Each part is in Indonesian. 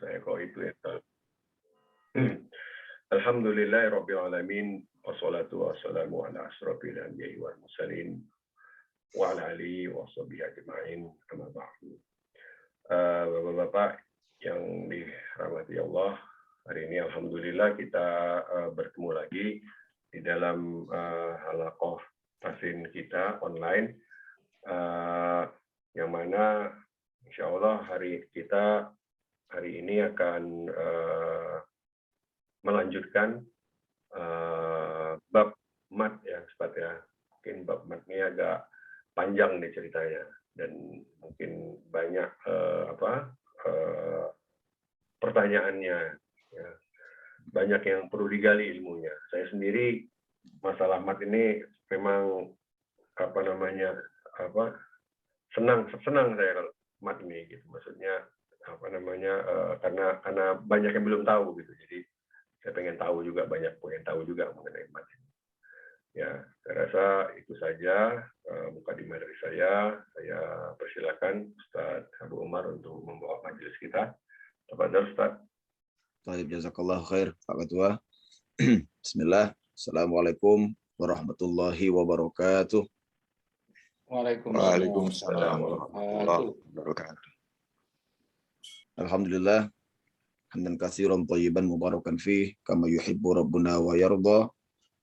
saya kok itu ya. Alhamdulillahirabbil alamin wassalatu wassalamu ala asrofil anbiya'i wal mursalin wa ala alihi washabihi ajma'in amma ba'du. Bapak-bapak yang dirahmati Allah, hari ini alhamdulillah kita bertemu lagi di dalam halaqah tasin kita online, yang mana insya Allah hari ini akan melanjutkan bab mat ya, mungkin bab mat ini agak panjang nih ceritanya dan mungkin banyak pertanyaannya ya. Banyak yang perlu digali ilmunya. Saya sendiri masalah mat ini memang senang saya kalau mat ini gitu, maksudnya karena banyak yang belum tahu gitu, jadi saya pengen tahu juga mengenai mat ini. Ya, saya rasa itu saja mukadimah dari saya. Saya persilakan Ustaz Abu Umar untuk membawa majelis kita. Tafadhol Ustaz. Baik, jazakallahu khair Pak Ketua. Bismillah. Assalamualaikum warahmatullahi wabarakatuh. Waalaikumsalam warahmatullahi wabarakatuh. Alhamdulillah, hamdan katsiran thayyiban mubarakan fih kama yuhibbu rabbuna wa yarda.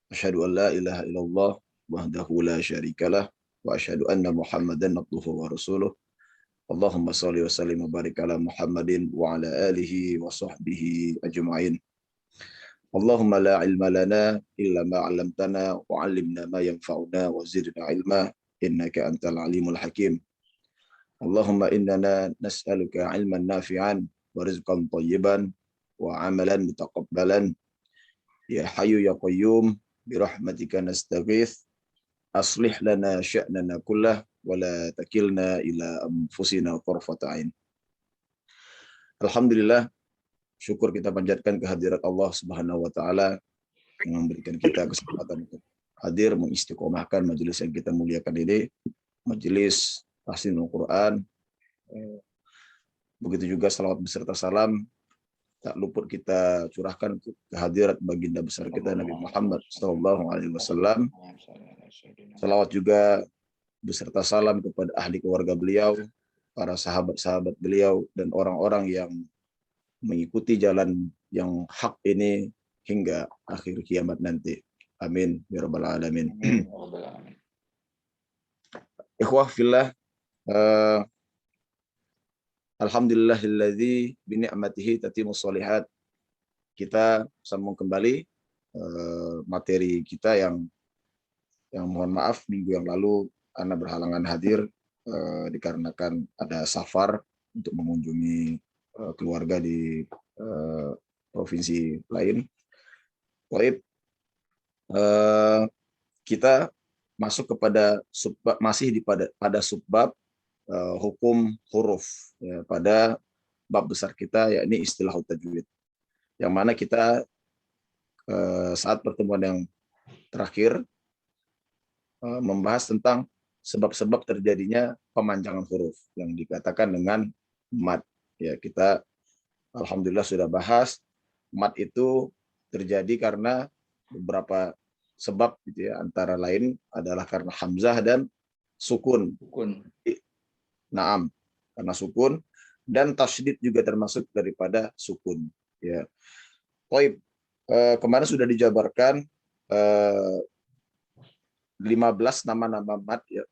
Asyhadu an la ilaha illallah wahdahu la syarikalah wa asyhadu anna Muhammadan abduhu wa rasuluh. Allahumma shalli wa sallim wa barik ala Muhammadin wa ala alihi wa sahbihi ajma'in. Allahumma la ilma lana illa ma 'allamtana wa 'allimna ma yanfa'una wa zidna ilma innaka antal alimul hakim. Allahumma innana nas'aluka 'ilman nafi'an wa rizqan thayyiban wa 'amalan mutaqabbalan. Ya hayyu ya qayyum birahmatika nastaghits aslih lana sya'nana kullah wa la takilna ila anfusina tarfata 'ain. Alhamdulillah, syukur kita panjatkan kehadirat Allah Subhanahu wa taala yang memberikan kita kesempatan untuk hadir mengistiqomahkan majelis yang kita muliakan ini, majelis tahsinul Quran. Begitu juga salawat beserta salam tak luput kita curahkan kehadirat baginda besar kita Nabi Muhammad SAW. Salawat juga beserta salam kepada ahli keluarga beliau, para sahabat-sahabat beliau, dan orang-orang yang mengikuti jalan yang hak ini hingga akhir kiamat nanti. Amin ya rabbal alamin. Ikhwah fillah, alhamdulillahilladzi bi ni'matihi tatimmus sholihat. Kita sambung kembali materi kita yang mohon maaf minggu yang lalu Ana berhalangan hadir dikarenakan ada safar untuk mengunjungi keluarga di provinsi lain. Baik, kita masuk kepada pada subbab hukum huruf ya, pada bab besar kita yakni istilah tajwid, yang mana kita saat pertemuan yang terakhir membahas tentang sebab-sebab terjadinya pemanjangan huruf yang dikatakan dengan mad. Ya, kita alhamdulillah sudah bahas mad itu terjadi karena beberapa sebab gitu ya, antara lain adalah karena hamzah dan sukun. Naam, karena sukun, dan tasydid juga termasuk daripada sukun ya. Baik, kemarin sudah dijabarkan 15 nama-nama mad ya.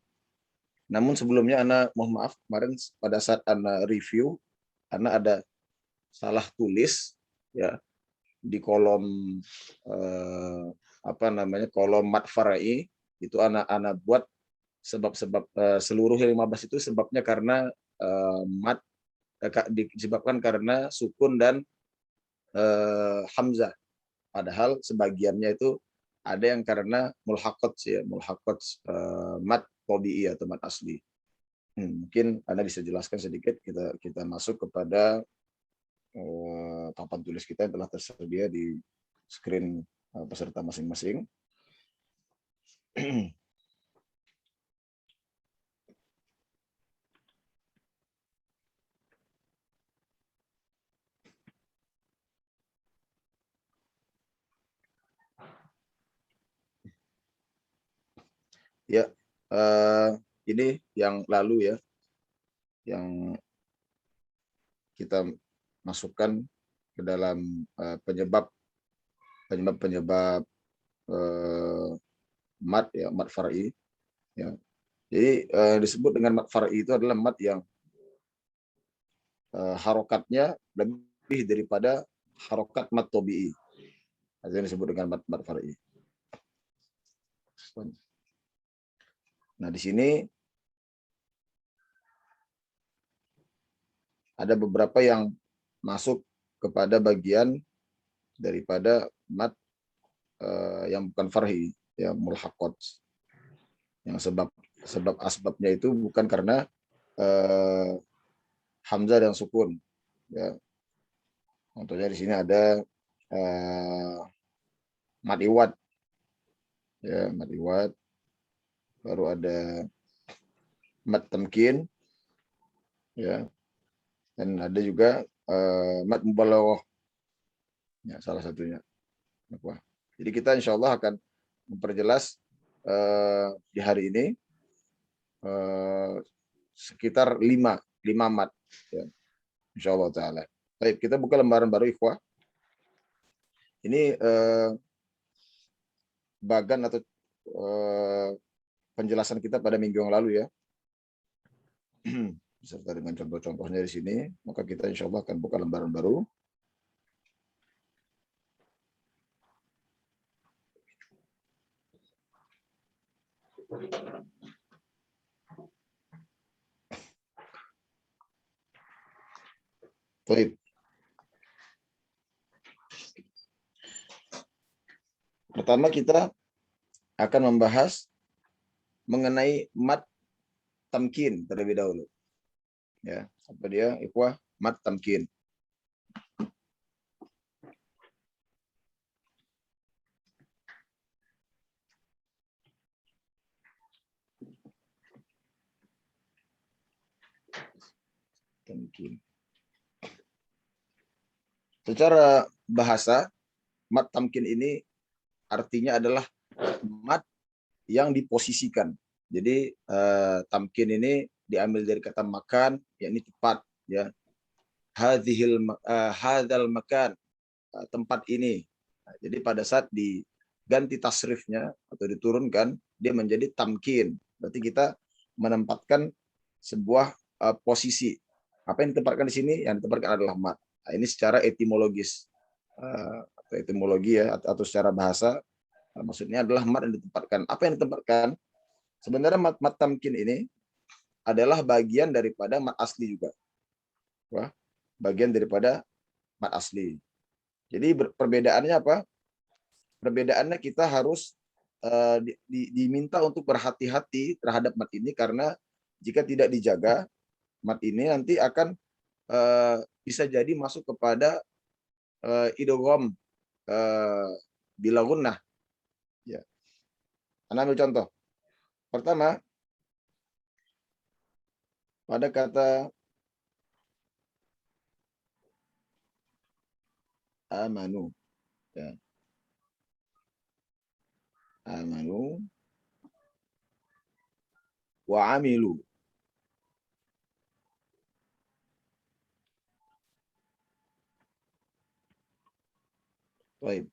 Namun sebelumnya Ana mohon maaf, kemarin pada saat Ana review Ana ada salah tulis ya di kolom kolom mad farai itu Ana buat sebab-sebab seluruh 15 itu sebabnya karena mad disebabkan karena sukun dan hamzah. Padahal sebagiannya itu ada yang karena mulhaqat ya, mad tabi'i atau mad asli. Mungkin Anda bisa jelaskan sedikit, kita masuk kepada papan tulis kita yang telah tersedia di screen peserta masing-masing. Ya, ini yang lalu ya, yang kita masukkan ke dalam penyebab mat ya, mat far'i ya. Jadi disebut dengan mat far'i itu adalah mat yang harokatnya lebih daripada harokat mat tabi'i. Itu yang disebut dengan mat far'i. Nah, di sini ada beberapa yang masuk kepada bagian daripada mat yang bukan far'i, ya, mulhaqat. Yang asbabnya itu bukan karena hamzah dan sukun, ya. Contohnya di sini ada mat iwad, ya, mat iwad. Baru ada mat tamkin, ya, dan ada juga mat mubalaghah, ya, salah satunya. Jadi kita insya Allah akan memperjelas di hari ini sekitar 5 mat, ya, insya Allah taala. Baik, kita buka lembaran baru, ikhwah. Ini bagan atau penjelasan kita pada minggu yang lalu, ya, beserta dengan contoh-contohnya di sini. Maka kita insya Allah akan buka lembaran baru. Baik. Pertama kita akan membahas mengenai mat tamkin terlebih dahulu. Ya, apa dia? Ikhwah, mat tamkin. Tamkin. Secara bahasa, mat tamkin ini artinya adalah mat yang diposisikan. Jadi tamkin ini diambil dari kata makan, yakni tempat, ya. Hadzal makan, tempat ini. Nah, jadi pada saat diganti tasrifnya atau diturunkan, dia menjadi tamkin. Berarti kita menempatkan sebuah posisi. Apa yang ditempatkan di sini? Yang ditempatkan adalah mat. Nah, ini secara etimologis atau etimologi, ya, atau secara bahasa, maksudnya adalah mat yang ditempatkan. Apa yang ditempatkan? Sebenarnya mat tamkin ini adalah bagian daripada mat asli juga. Wah, bagian daripada mat asli. Jadi perbedaannya apa? Perbedaannya kita harus diminta untuk berhati-hati terhadap mat ini, karena jika tidak dijaga, mat ini nanti akan bisa jadi masuk kepada idgham bila gunnah. Ya. Anda ambil contoh. Pertama, pada kata amanu, ya. Amanu wa amilu. Baik.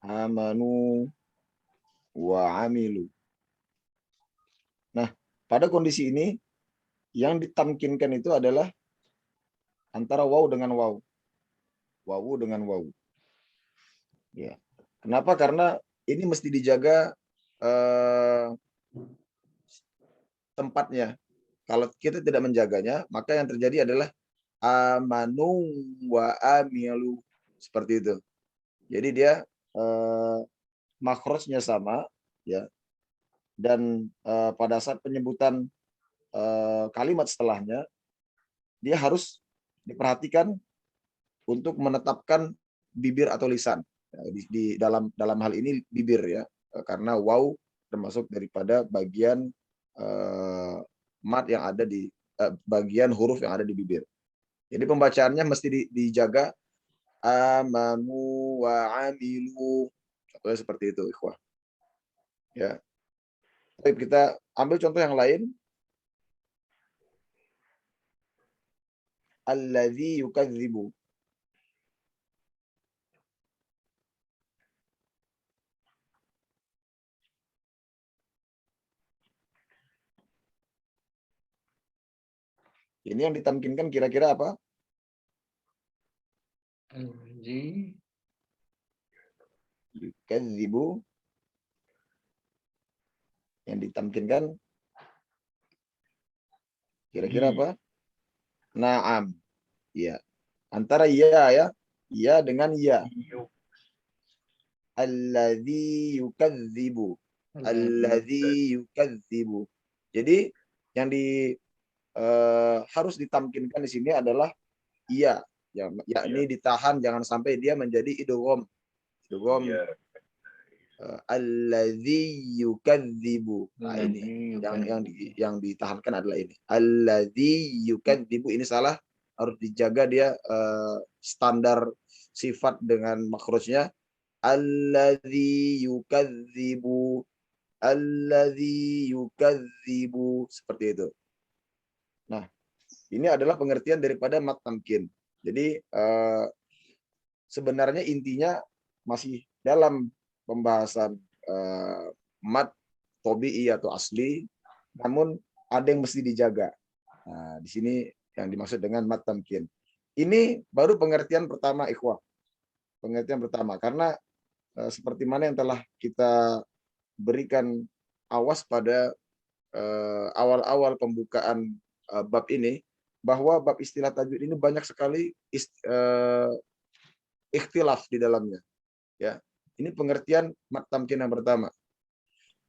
Amanu wa amilu. Nah, pada kondisi ini yang ditamkinkan itu adalah antara waw dengan waw. Wawu dengan waw. Ya. Kenapa? Karena ini mesti dijaga tempatnya. Kalau kita tidak menjaganya, maka yang terjadi adalah amanu wa amilu, seperti itu. Jadi dia makrosnya sama, ya, dan pada saat penyebutan kalimat setelahnya, dia harus diperhatikan untuk menetapkan bibir atau lisan. Ya, di dalam hal ini bibir, ya, karena waw termasuk daripada bagian mat yang ada di bagian huruf yang ada di bibir. Jadi pembacaannya mesti dijaga. Amanu wa amilu. Contohnya seperti itu, ikhwah. Ya. Baik, kita ambil contoh yang lain. Alladzi yukadzibu. Ini yang ditamkinkan kira-kira apa? Alladzi Yukadzibu. Yang ditamkinkan kira-kira apa? Naam. Ya. Antara ya. Ya dengan ya. Alladzi yukadzibu. Alladzi yukadzibu. Jadi yang harus ditamkinkan di sini adalah iya, yakni ditahan jangan sampai dia menjadi idgham. Idgham. Alladzi yukadzibu. Nah, ini yang ditahankan adalah ini. Alladzi yukadzibu, ini salah, harus dijaga dia standar sifat dengan makhrajnya. Alladzi yukadzibu. Alladzi yukadzibu, seperti itu. Nah, ini adalah pengertian daripada mat tamkin. Jadi sebenarnya intinya masih dalam pembahasan mat tobi'i atau asli, namun ada yang mesti dijaga. Nah, di sini yang dimaksud dengan mat tamkin. Ini baru pengertian pertama, ikhwah. Pengertian pertama, karena seperti mana yang telah kita berikan awas pada awal-awal pembukaan bab ini, bahwa bab istilah tajwid ini banyak sekali ikhtilaf di dalamnya. Ya, ini pengertian mat tamkin yang pertama.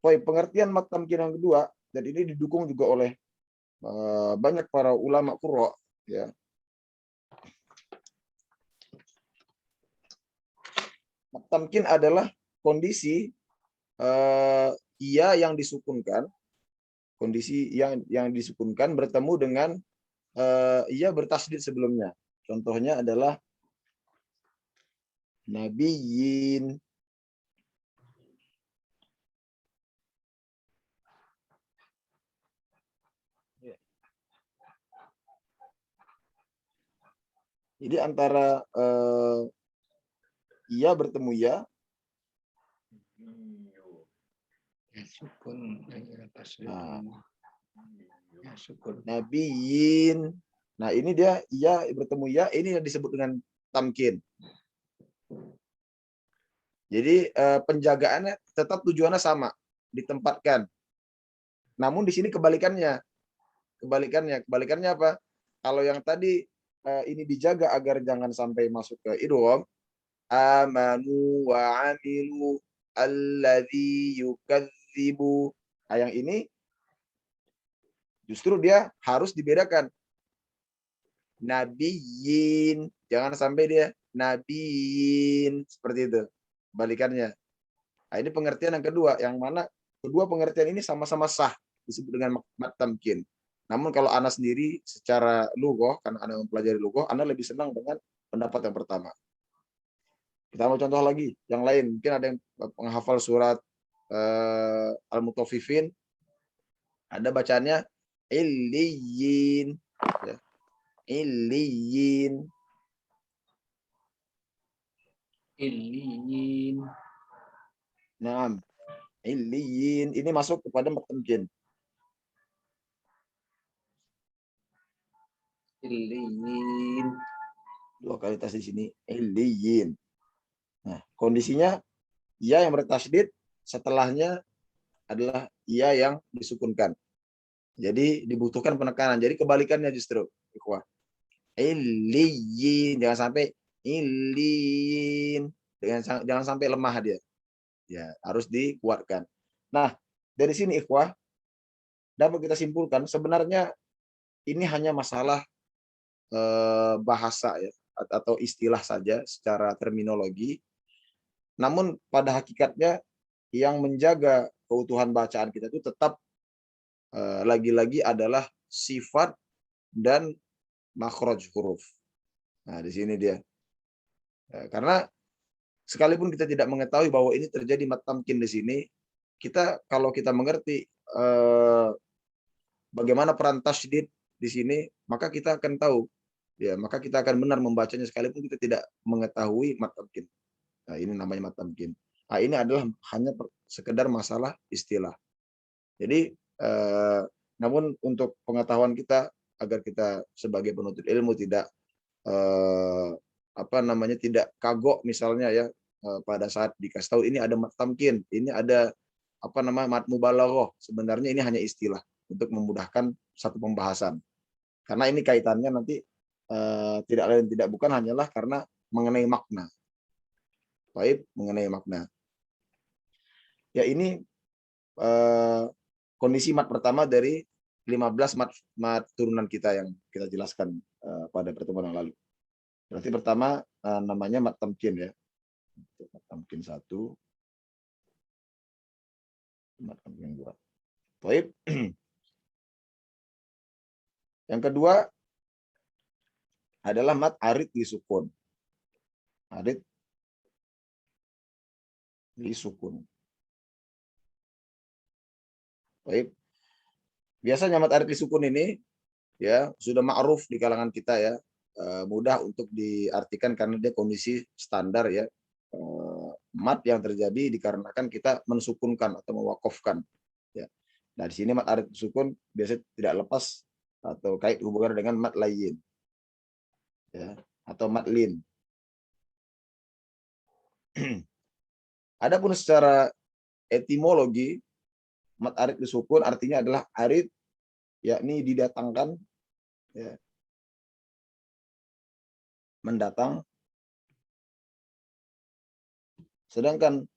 Pengertian mat tamkin yang kedua, dan ini didukung juga oleh banyak para ulama qurra, ya. Mat tamkin adalah kondisi ia yang disukunkan, kondisi yang disukunkan bertemu dengan ia bertasdid sebelumnya. Contohnya adalah nabiyyin, jadi antara ia bertemu ya, sukun sukun. nabiyyin. Nah, ini dia ia bertemu ya, ini yang disebut dengan tamkin. Jadi penjagaannya tetap tujuannya sama, ditempatkan. Namun di sini kebalikannya. Kebalikannya apa? Kalau yang tadi ini dijaga agar jangan sampai masuk ke idgham, amanu wa amilu alladzi yukadzibu. Nah, yang ini justru dia harus dibedakan. Nabiyyin, jangan sampai dia nabiyyin, seperti itu. Balikannya. Nah, ini pengertian yang kedua, yang mana kedua pengertian ini sama-sama sah, disebut dengan mat tamkin. Namun kalau Ana sendiri secara lughah, karena Ana mempelajari lughah, Ana lebih senang dengan pendapat yang pertama. Kita mau contoh lagi, yang lain. Mungkin ada yang menghafal surat Al-Mutaffifin, ada bacaannya illiyin, ya. Illiyin. Illiyin. Nah, illiyin ini masuk kepada mat tamkin. Illiyin. Lokalitas di sini illiyin. Nah, kondisinya ia yang bertasydid, setelahnya adalah ia yang disukunkan. Jadi dibutuhkan penekanan. Jadi kebalikannya justru, ikhwah. Illiyin, jangan sampai illiyin. Jangan sampai lemah dia. Ya, harus dikuatkan. Nah, dari sini ikhwah dapat kita simpulkan sebenarnya ini hanya masalah bahasa ya, atau istilah saja secara terminologi. Namun pada hakikatnya yang menjaga keutuhan bacaan kita itu tetap lagi-lagi adalah sifat dan makhraj huruf. Nah, di sini dia. Karena sekalipun kita tidak mengetahui bahwa ini terjadi mat tamkin di sini, kalau kita mengerti bagaimana peran tasydid di sini, maka kita akan tahu, ya, maka kita akan benar membacanya sekalipun kita tidak mengetahui mat tamkin. Nah, ini namanya mat tamkin. Nah, ini adalah hanya sekedar masalah istilah. Jadi, namun untuk pengetahuan kita agar kita sebagai penuntut ilmu tidak tidak kagok misalnya ya pada saat dikasih tahu ini ada mat tamkin, ini ada mat mubalaghah. Sebenarnya ini hanya istilah untuk memudahkan satu pembahasan. Karena ini kaitannya nanti tidak lain tidak bukan hanyalah karena mengenai makna. Baik, mengenai makna. Ya, ini kondisi mat pertama dari 15 mat turunan kita yang kita jelaskan pada pertemuan yang lalu. Berarti pertama namanya mat tamkin ya. Mat tamkin 1, mat tamkin 2. Baik. Yang kedua adalah mat arid li sukun. Arid li sukun. Baik. Biasanya mat arid li sukun ini ya sudah ma'ruf di kalangan kita ya. Mudah untuk diartikan karena dia kondisi standar ya. Mat yang terjadi dikarenakan kita mensukunkan atau mewakofkan ya. Nah, di sini mat arid li sukun biasanya tidak lepas atau kait hubungan dengan mat lain ya, atau mat lin. Adapun secara etimologi mat arid li sukun artinya adalah arid, yakni didatangkan ya, mendatang. Sedangkan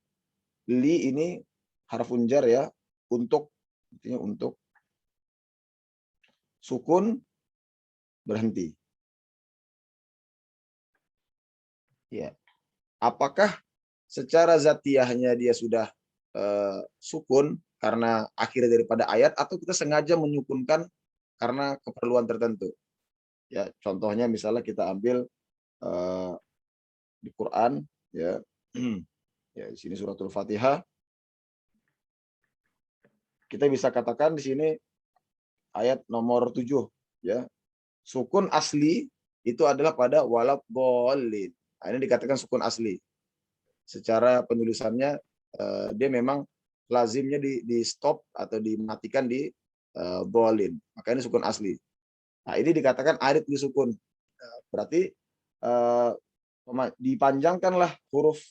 li ini harfun jar ya, untuk, artinya untuk. Sukun berhenti. Ya. Apakah secara zatiahnya dia sudah sukun karena akhir daripada ayat, atau kita sengaja menyukunkan karena keperluan tertentu? Ya, contohnya misalnya kita ambil di Quran ya. Ya, di sini suratul Fatihah. Kita bisa katakan di sini ayat nomor 7 ya. Sukun asli itu adalah pada waladhdallin. Nah, ini dikatakan sukun asli. Secara penulisannya dia memang lazimnya di stop atau dimatikan di dhalin. Maka ini sukun asli. Nah, ini dikatakan arid li sukun. Berarti dipanjangkanlah huruf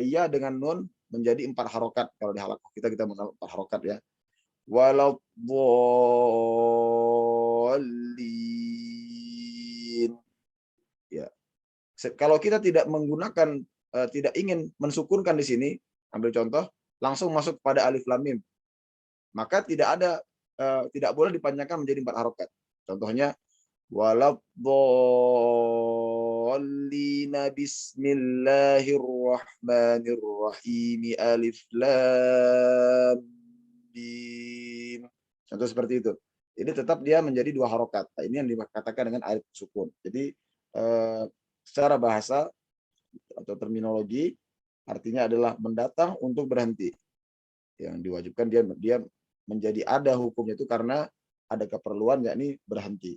ya dengan nun menjadi 4 harokat. Kalau di halakoh kita mengenal 4 harokat ya. Waladhdallin. Ya. Kalau kita tidak menggunakan, tidak ingin mensukunkan di sini, ambil contoh, langsung masuk pada alif lam mim, maka tidak boleh dipanjangkan menjadi 4 harokat. Contohnya, waladhdallin bismillahirrahmanirrahim alif lam mim. Contoh seperti itu. Jadi tetap dia menjadi 2 harokat. Nah, ini yang dikatakan dengan arid sukun. Jadi secara bahasa atau terminologi artinya adalah mendatang untuk berhenti. Yang diwajibkan dia menjadi ada hukumnya itu karena ada keperluan, yakni berhenti.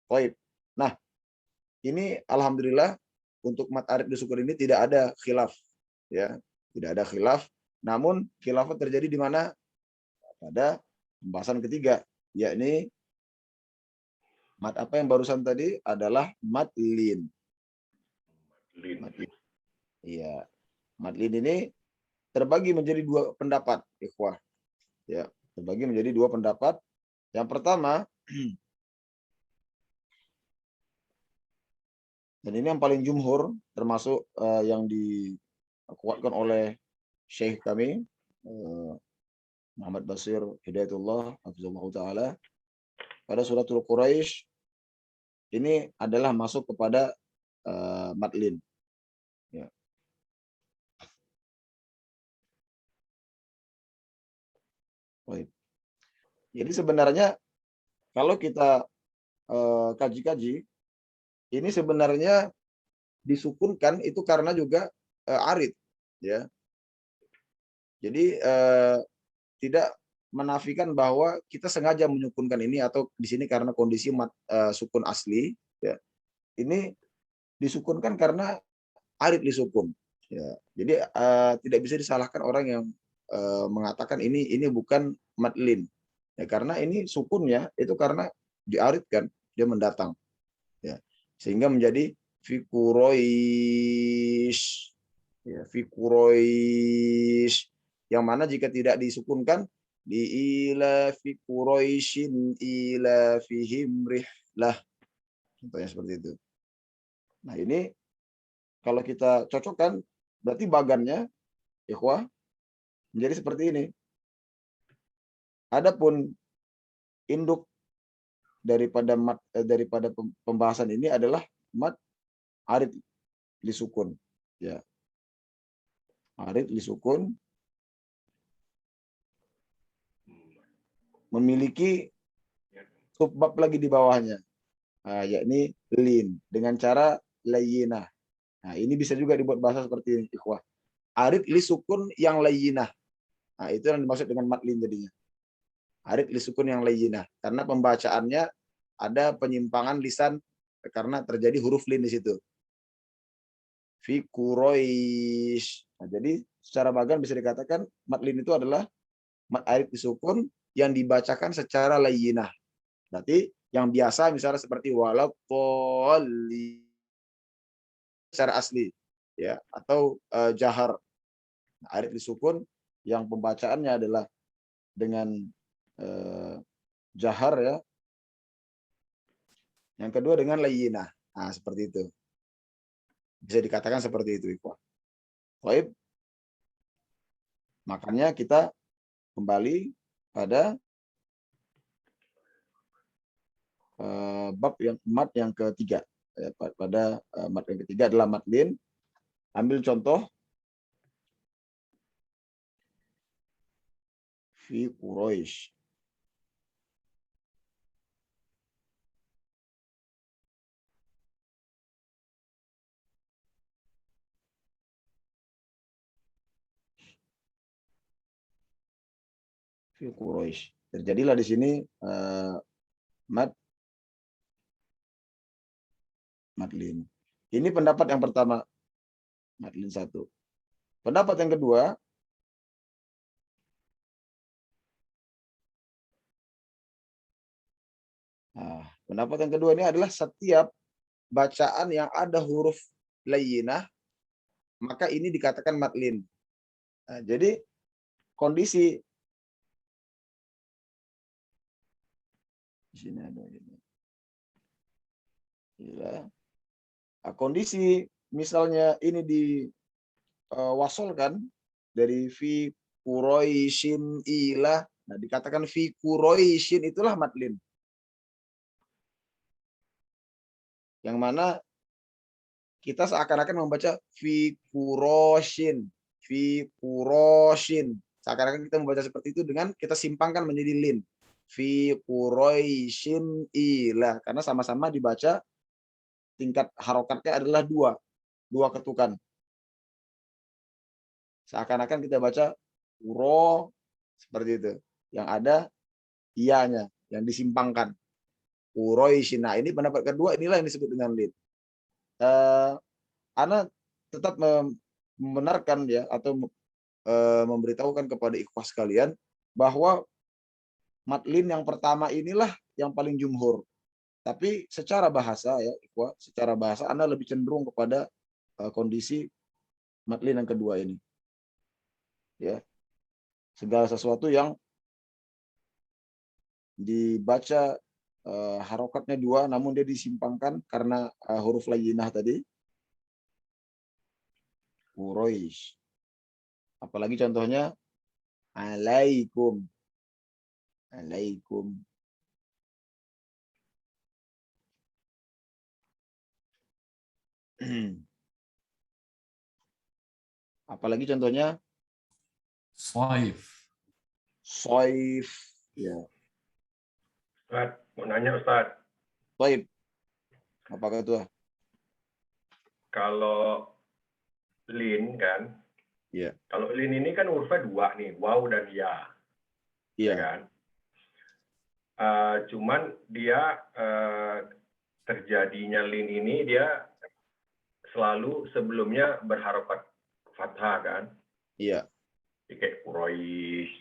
Baik. Nah, ini alhamdulillah untuk mat arid li sukun ini tidak ada khilaf ya, tidak ada khilaf. Namun khilaf terjadi di mana? Pada pembahasan ketiga, yakni mat apa yang barusan tadi adalah mat lin. Iya, madlin ini terbagi menjadi 2 pendapat, ikhwah. Ya, terbagi menjadi 2 pendapat. Yang pertama, dan ini yang paling jumhur, termasuk yang dikuatkan oleh Syekh kami, Muhammad Basir Hidayatullah, hafizahullah ta'ala, pada suratul Quraisy, ini adalah masuk kepada madlin. Ya. Baik. Jadi sebenarnya kalau kita kaji-kaji, ini sebenarnya disukunkan itu karena juga arid, ya. Jadi tidak menafikan bahwa kita sengaja menyukunkan ini atau di sini karena kondisi sukun asli, ya. Ini disukunkan karena arid disukun, ya. Jadi tidak bisa disalahkan orang yang mengatakan ini bukan madlin, ya, karena ini sukunnya itu karena diaridkan, dia mendatang, ya, sehingga menjadi fikuroish, ya, fikuroish, yang mana jika tidak disukunkan di ila fikuroishin ila fihim rihlah, contohnya seperti itu. Nah ini kalau kita cocokkan berarti bagannya, ikhwah, menjadi seperti ini. Adapun induk daripada pembahasan ini adalah mad arid lisukun, ya, arid lisukun, memiliki subbab lagi di bawahnya, yakni lin dengan cara layyinah. Nah ini bisa juga dibuat bahasa seperti ini, ikhwah, arid lisukun yang layyinah. Nah itu yang dimaksud dengan madlin jadinya, arid lisukun yang layyinah, karena pembacaannya ada penyimpangan lisan karena terjadi huruf lin di situ. Fi Quraish. Nah, jadi secara bagan bisa dikatakan madlin itu adalah mad arid disukun yang dibacakan secara layyinah. Berarti yang biasa misalnya seperti walaqoli secara asli, ya, atau jahar. Nah, arid disukun yang pembacaannya adalah dengan jahar, ya. Yang kedua dengan layyinah. Nah, seperti itu. Bisa dikatakan seperti itu, ikhwah. Baik. Makanya kita kembali pada bab yang mat yang ketiga. Pada mat yang ketiga adalah madlin. Ambil contoh fi Quraish. Fi Quraish. Terjadilah di sini madlin. Ini pendapat yang pertama, madlin 1. Pendapat yang kedua, pendapat yang kedua ini adalah setiap bacaan yang ada huruf layyinah, maka ini dikatakan madlin. Nah, jadi kondisi di sini ada ini. Ya. Nah, kondisi misalnya ini wasolkan dari fi Quraisyin ila, nah dikatakan fi Quraisyin itulah madlin. Yang mana kita seakan-akan membaca fi Quraisyin, fi Quraisyin. Seakan-akan kita membaca seperti itu dengan kita simpangkan menjadi lin. Fi Quraisyin ila, karena sama-sama dibaca tingkat harokatnya adalah dua ketukan. Seakan-akan kita baca uro seperti itu, yang ada ianya yang disimpangkan. Quraisyin. Nah, ini pendapat kedua, inilah yang disebut dengan lin. Ana tetap membenarkan, ya, atau memberitahukan kepada ikhwah sekalian bahwa madlin yang pertama inilah yang paling jumhur. Tapi secara bahasa, ya, ikhwah, secara bahasa Anda lebih cenderung kepada kondisi madlin yang kedua ini. Ya. Segala sesuatu yang dibaca harokatnya dua, namun dia disimpangkan karena huruf layyinah tadi. Quraish. Apalagi contohnya alaikum. Alaikum. Apalagi contohnya Saif. soif, ya. Ustaz, mau nanya Ustaz, Baik, Bapak Ketua. kalau lin kan, Iya, kalau lin ini kan hurufnya dua nih, waw dan ya, ya iya, kan? Cuman dia terjadinya lin ini dia selalu sebelumnya berharokat fathah kan, iya, kayak Quraisy,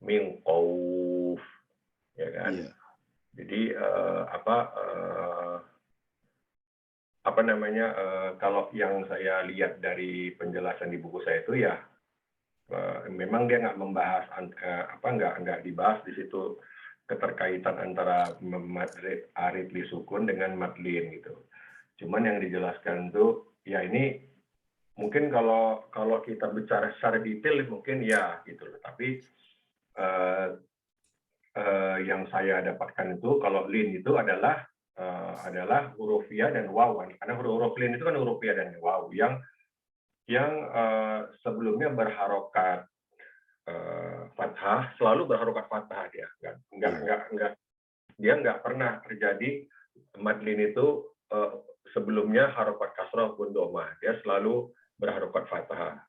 min qauf, ya kan? iya. Jadi apa namanya, kalau yang saya lihat dari penjelasan di buku saya itu ya memang dia nggak membahas nggak dibahas di situ keterkaitan antara arid li sukun dengan madlin gitu. Cuman yang dijelaskan tuh ya ini mungkin kalau kita bicara secara detail mungkin ya gitu loh. Tapi yang saya dapatkan itu kalau lin itu adalah huruf ya dan waw. Karena huruf lin itu kan huruf ya dan waw yang sebelumnya berharokat fathah, selalu berharokat fathah dia. Dia nggak pernah terjadi madlin itu sebelumnya harokat kasroh pun domah. Dia selalu berharokat fathah.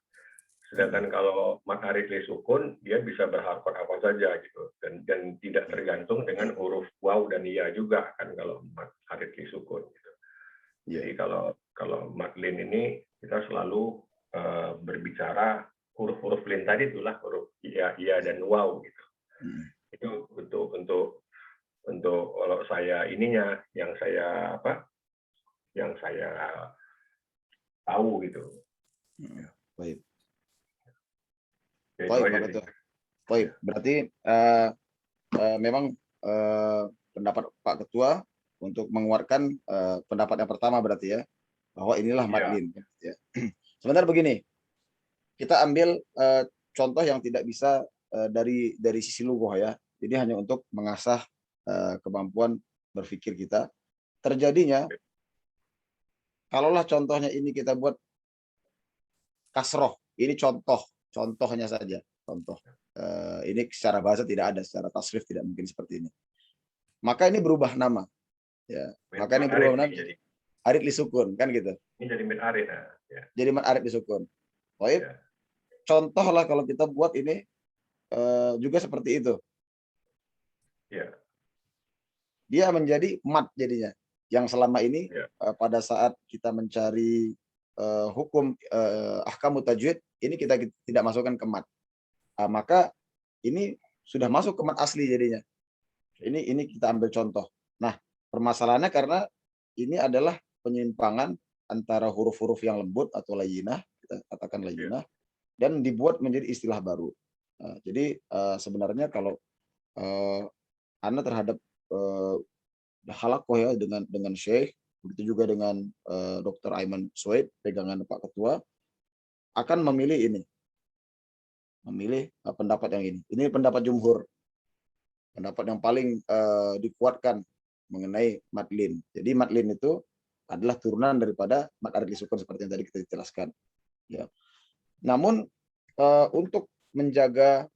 Sedangkan kalau mad arid li sukun dia bisa berharokat apa saja gitu dan tidak tergantung dengan huruf waw dan ya juga kan kalau mad arid li sukun gitu. Jadi kalau madlin ini kita selalu berbicara huruf-huruf lin tadi itulah huruf iya dan waw gitu. Itu untuk kalau saya ininya yang saya tahu gitu. Baik. Ya, Baik, itu aja Pak sih. Ketua. Baik, berarti memang pendapat Pak Ketua untuk mengeluarkan pendapat yang pertama berarti ya, bahwa inilah Iya. madlin. Ya. Sebenarnya begini, kita ambil contoh yang tidak bisa dari sisi lugah ya. Jadi hanya untuk mengasah kemampuan berpikir kita. Terjadinya, kalaulah contohnya ini kita buat kasroh, ini contohnya saja, contoh. Ini secara bahasa tidak ada, secara tasrif tidak mungkin seperti ini. Maka ini berubah nama, ya. Maka ini berubah nama jadi arid li sukun, kan gitu. Ini jadi mid arid, ya. Jadi mad arid li sukun. Baik. Ya. Contoh lah kalau kita buat ini juga seperti itu. Ya. Dia menjadi mad jadinya. Yang selama ini Ya. Pada saat kita mencari hukum ahkamu tajwid, ini kita tidak masukkan ke mad. Maka ini sudah masuk ke mad asli jadinya. Ini kita ambil contoh. Nah, permasalahannya karena ini adalah penyimpangan antara huruf-huruf yang lembut atau layyinah, kita katakan layyinah, dan dibuat menjadi istilah baru. Jadi sebenarnya kalau Anda terhadap halakoh ya dengan Syekh, begitu juga dengan Dr. Aiman Suwaid, pegangan Pak Ketua, akan memilih pendapat yang ini. Ini pendapat jumhur, pendapat yang paling dikuatkan mengenai madlin. Jadi madlin itu adalah turunan daripada mad arid li sukun seperti yang tadi kita jelaskan. Ya. Namun untuk menjaga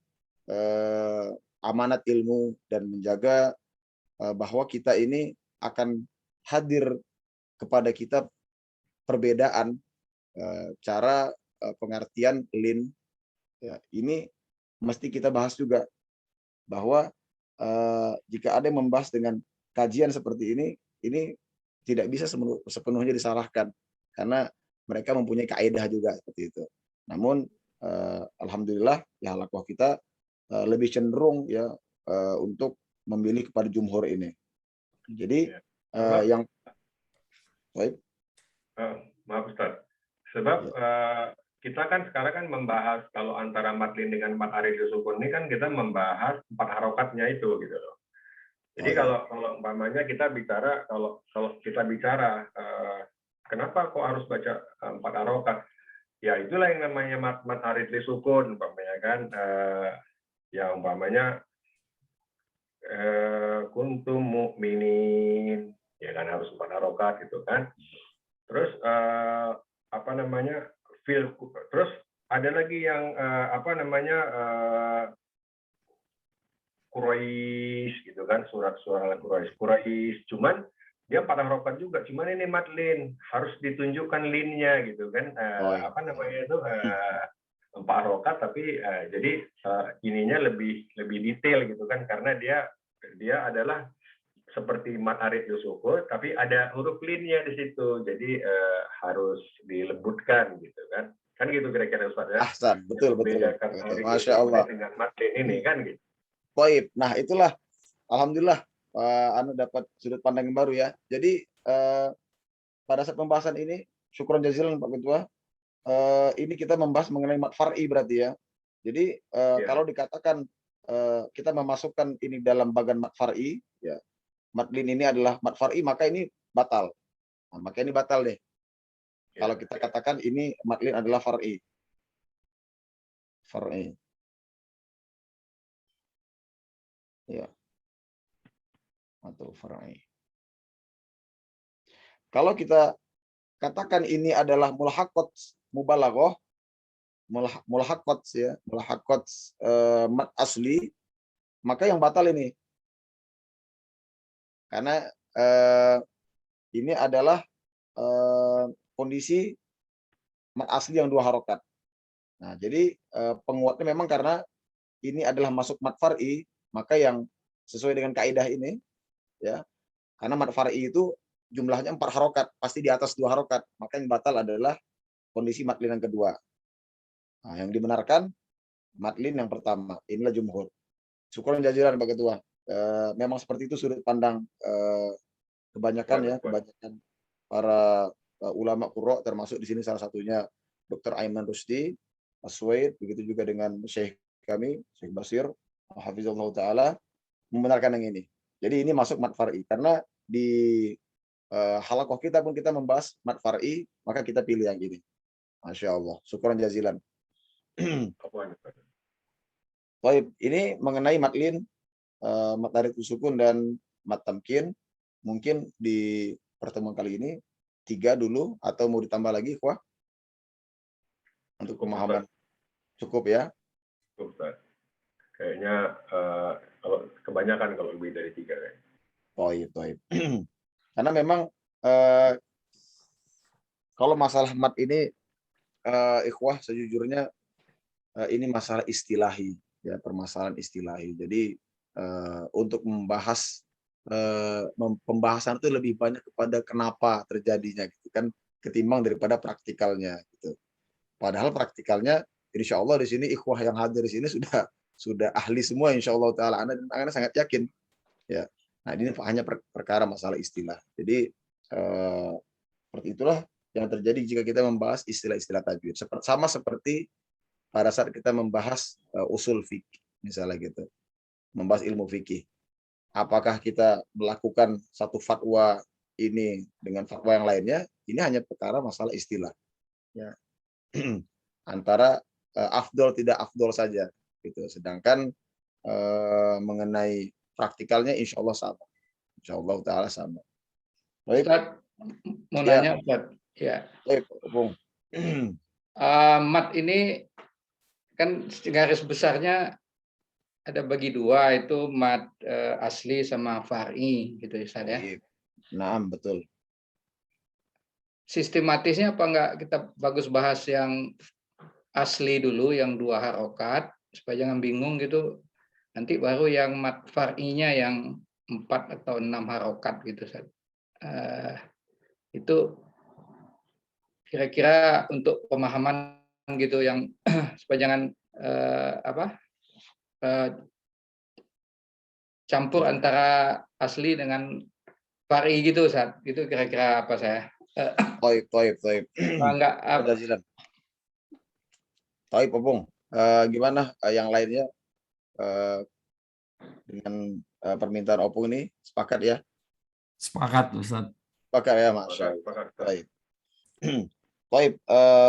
amanat ilmu dan menjaga bahwa kita ini akan hadir kepada kita perbedaan cara pengertian lin, ya, ini mesti kita bahas juga bahwa jika ada yang membahas dengan kajian seperti ini tidak bisa sepenuhnya disalahkan karena mereka mempunyai kaidah juga seperti itu. Namun alhamdulillah ya halakoh kita lebih cenderung ya untuk memilih kepada jumhur ini. Jadi yang baik. Maaf Ustaz. Sebab kita kan sekarang kan membahas kalau antara madlin dengan mad arid li sukun ini kan kita membahas 4 harokatnya itu gitu loh. Jadi kalau umpamanya kita bicara kalau kita bicara kenapa kok harus baca 4 harokat? Ya itulah yang namanya mad arid li sukun umpamanya kan ya umpamanya kuntum mukminin ya kan harus 4 harokat gitu kan. Terus apa namanya terus ada lagi yang apa namanya Quraisy gitu kan, surat-surat ala Quraisy. Cuman dia 4 harokat juga, cuman ini mad lin, harus ditunjukkan linnya gitu kan. Iya. Apa namanya itu 4 harokat, tapi jadi ininya lebih detail gitu kan, karena dia adalah seperti mat arid yusufu, tapi ada huruf linnya di situ, jadi harus dilembutkan gitu kan gitu kira-kira Ustaz ya. Ahsan, betul. Membedakan arid Masya yusufu Allah. dengan mat lin ini kan gitu. Baik. Nah, itulah alhamdulillah Anda dapat sudut pandang yang baru ya. Jadi pada saat pembahasan ini, syukron jazilan Pak Ketua. Ini kita membahas mengenai mat far'i berarti ya. Jadi Ya. kalau dikatakan kita memasukkan ini dalam bagian mat far'i, ya, mat lin ini adalah mat far'i, maka ini batal. Nah, maka ini batal deh. Ya, Kalau kita katakan ini mat lin adalah far'i. Far'i. Ya. Atau far'i. Kalau kita katakan ini adalah mulhaqat mubalaghah, mulhaqat ya, mulhaqat mat asli, maka yang batal ini. Karena ini adalah kondisi mat asli yang 2 harokat. Nah, jadi penguatnya memang karena ini adalah masuk mat far'i, maka yang sesuai dengan kaidah ini ya, karena mat far'i itu jumlahnya 4 harokat, pasti di atas 2 harokat, maka yang batal adalah kondisi matlin yang kedua. Nah, yang dibenarkan matlin yang pertama. Inilah jumhur. Syukuran jazilan Pak Ketua. Memang seperti itu sudut pandang kebanyakan para ulama qurra, termasuk di sini salah satunya Dr. Aiman Rusdi Aswaid, begitu juga dengan Syekh kami Syekh Basir hafizallahu taala, membenarkan yang ini. Jadi ini masuk mat far'i, karena di halaqah kita pun kita membahas mat far'i, maka kita pilih yang ini. Masya Allah, syukuran jazilan. Baik, ini mengenai matlin, mat tarid usukun dan mat tamkin. Mungkin di pertemuan kali ini 3 dulu, atau mau ditambah lagi, Wah? Untuk pemahaman. Cukup ya? Cukup, Ustaz. Kayaknya kalau kebanyakan kalau lebih dari 3 kan. Toib. Karena memang kalau masalah mat ini, ikhwah, sejujurnya ini masalah istilahi, ya, permasalahan istilahi. Jadi untuk membahas pembahasan itu lebih banyak kepada kenapa terjadinya gitu kan, ketimbang daripada praktikalnya gitu. Padahal praktikalnya insya Allah di sini ikhwah yang hadir di sini sudah ahli semua insya Allah taala. Anda sangat yakin ya. Nah, ini hanya perkara masalah istilah. Jadi seperti itulah yang terjadi jika kita membahas istilah-istilah tajwid. Sama seperti pada saat kita membahas usul fikih misalnya gitu, membahas ilmu fikih. Apakah kita melakukan satu fatwa ini dengan fatwa yang lainnya? Ini hanya perkara masalah istilah. Ya. Antara afdol tidak afdol saja gitu. Sedangkan mengenai praktikalnya insya Allah sama. Insya Allah taala sama. Baik. Ustaz, mau nanya Ustaz. Ya. Baik, Bung. Mat ini kan garis besarnya ada bagi 2, itu mat asli sama far'i gitu Ustaz ya. Nah, betul. Sistematisnya apa enggak kita bagus bahas yang asli dulu, yang 2 harokat, supaya jangan bingung gitu. Nanti baru yang mat far'inya yang 4 atau 6 harokat gitu Ustaz. Itu kira-kira untuk pemahaman gitu yang supaya jangan campur antara asli dengan far'i gitu Ustaz. Itu kira-kira apa saya? Toib. Enggak Toib, Bung. Gimana yang lainnya dengan permintaan Opung ini? Sepakat ya? Sepakat, Ustaz. Sepakat ya, Masya Allah. Baik. Baik,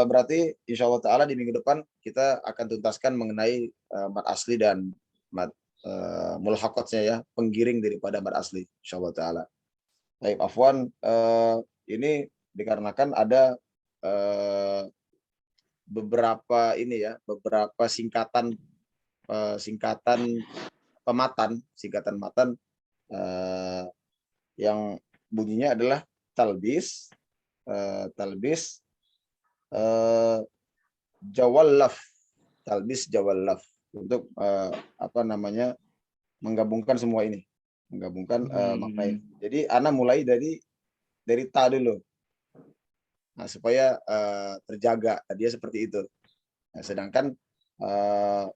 berarti insya Allah Ta'ala di minggu depan kita akan tuntaskan mengenai mat asli dan mat mulhaqatnya ya, penggiring daripada mat asli, insya Allah Ta'ala. Baik, Afwan, ini dikarenakan ada beberapa singkatan pematan, singkatan matan yang bunyinya adalah talbis, jawallaf, talbis jawallaf, untuk apa namanya, menggabungkan semua ini, menggabungkan makna. Jadi ana mulai dari ta dulu, nah, supaya terjaga dia seperti itu. Nah, sedangkan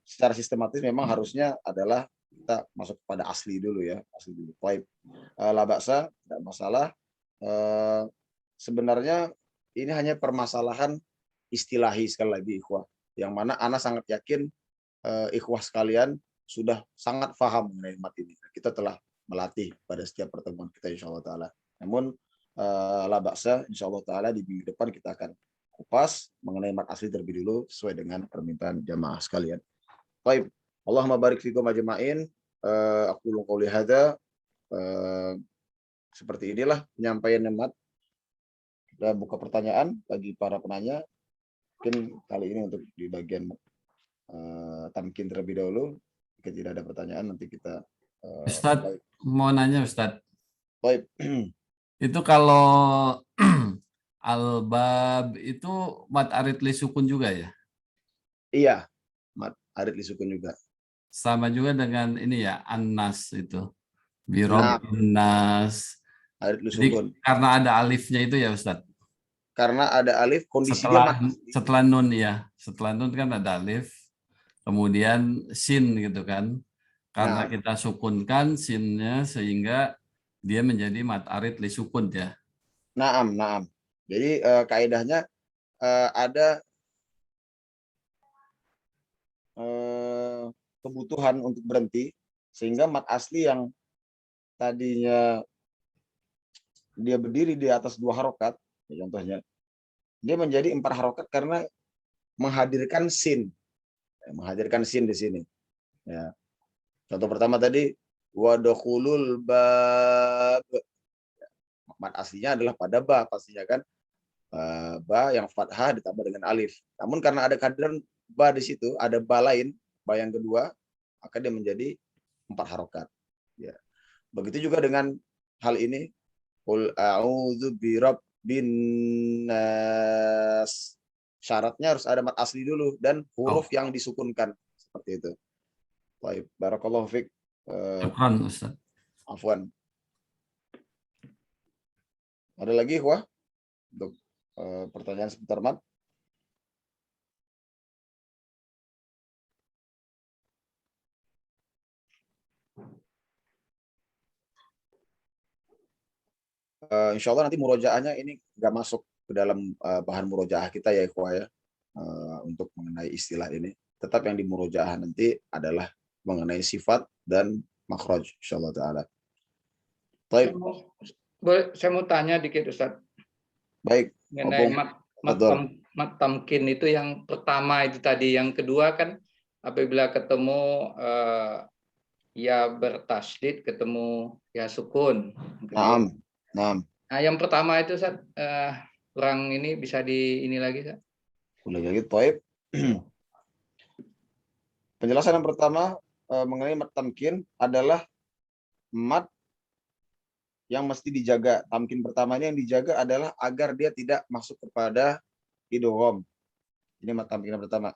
secara sistematis memang harusnya adalah kita masuk pada asli dulu ya, asli dulu. Baik, la ba'sa, tidak masalah. Sebenarnya ini hanya permasalahan istilahi, sekali lagi ikhwah, yang mana ana sangat yakin ikhwah sekalian sudah sangat paham mengenai mat ini. Kita telah melatih pada setiap pertemuan kita insyaallah taala. Namun la ba'sa, insyaallah taala di minggu depan kita akan kupas mengenai mat asli terlebih dulu sesuai dengan permintaan jamaah sekalian. Baik, Allahumma barik fikum ajma'in. Aku qouli hadza. Seperti inilah penyampaian mat. Kita buka pertanyaan bagi para penanya. Mungkin kali ini untuk di bagian tamkin terlebih dahulu. Jika tidak ada pertanyaan nanti kita Ustadz, mau nanya Ustadz. baik. Itu kalau Al-Bab itu mat arid li sukun juga ya? Iya, mat arid li sukun juga. Sama juga dengan ini ya, An-Nas itu. Nah, Birobbin Nas. arid li Jadi sukun. karena ada alifnya itu ya Ustadz? Karena ada alif, kondisi dia mat asli. Setelah nun ya. Setelah nun kan ada alif. Kemudian sin gitu kan. Karena Nah, kita sukunkan sinnya sehingga dia menjadi mat arid li sukun ya. naam. Jadi kaidahnya ada kebutuhan untuk berhenti, sehingga mat asli yang tadinya dia berdiri di atas 2 harokat, ya, contohnya, dia menjadi 4 harokat karena menghadirkan sin, di sini. Ya. Contoh pertama tadi wadukhulul bab, mat aslinya adalah pada ba pastinya kan, ba yang fathah ditambah dengan alif. Namun karena ada kehadiran ba di situ, ada ba lain, ba yang kedua, maka dia menjadi 4 harokat. Ya. Begitu juga dengan hal ini, qul a'udzu birabbin nas. Syaratnya harus ada mat asli dulu dan huruf yang disukunkan, seperti itu. Baik, barakallahu fiik. Syukran Ustaz. Afwan. Ada lagi wah untuk pertanyaan seputar mat? Insya Allah nanti murojaahnya ini nggak masuk ke dalam bahan murojaah kita ya ikhwah ya, untuk mengenai istilah ini. Tetap yang di murojaah nanti adalah mengenai sifat dan makhraj insyaallah taala. Baik. Saya mau tanya dikit Ustaz. Baik. Mengenai mat tamkin itu yang pertama itu tadi, yang kedua kan apabila ketemu ya bertasydid, ketemu ya sukun. Naam. Nah, yang pertama itu Ustaz, kurang ini bisa ini lagi Ustaz. Boleh lagi, baik. Penjelasan yang pertama mengenai mat tamkin adalah mat yang mesti dijaga. Tamkin pertamanya yang dijaga adalah agar dia tidak masuk kepada idgham. Ini mat tamkin yang pertama.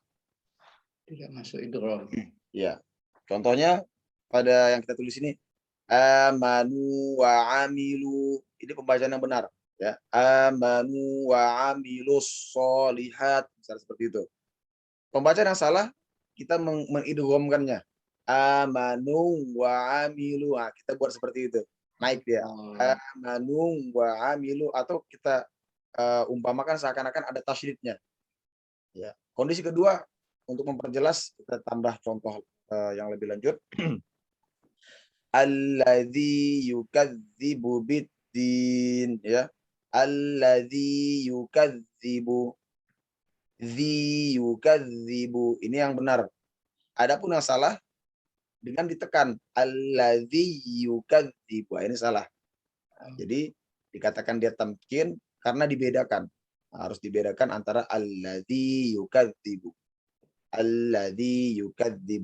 Tidak masuk idgham. Ya. Contohnya pada yang kita tulis ini, amanu wa amilu. Ini pembacaan yang benar, ya. Amanu wa amilus sholihat, misalnya seperti itu. Pembacaan yang salah kita mengidghamkannya. Amanu wa amilu. Nah, kita buat seperti itu. Naik dia. Amanu wa amilu, atau kita umpamakan seakan-akan ada tasydidnya. Ya. Kondisi kedua, untuk memperjelas kita tambah contoh yang lebih lanjut. Alladzi yukadzibu biddin, ya. Alladzi yukadzibu, zi yukadzibu, ini yang benar. Adapun yang salah dengan ditekan alladzi yukadzibu, ini salah. Jadi dikatakan dia tamkin karena dibedakan. Harus dibedakan antara alladzi yukadzibu,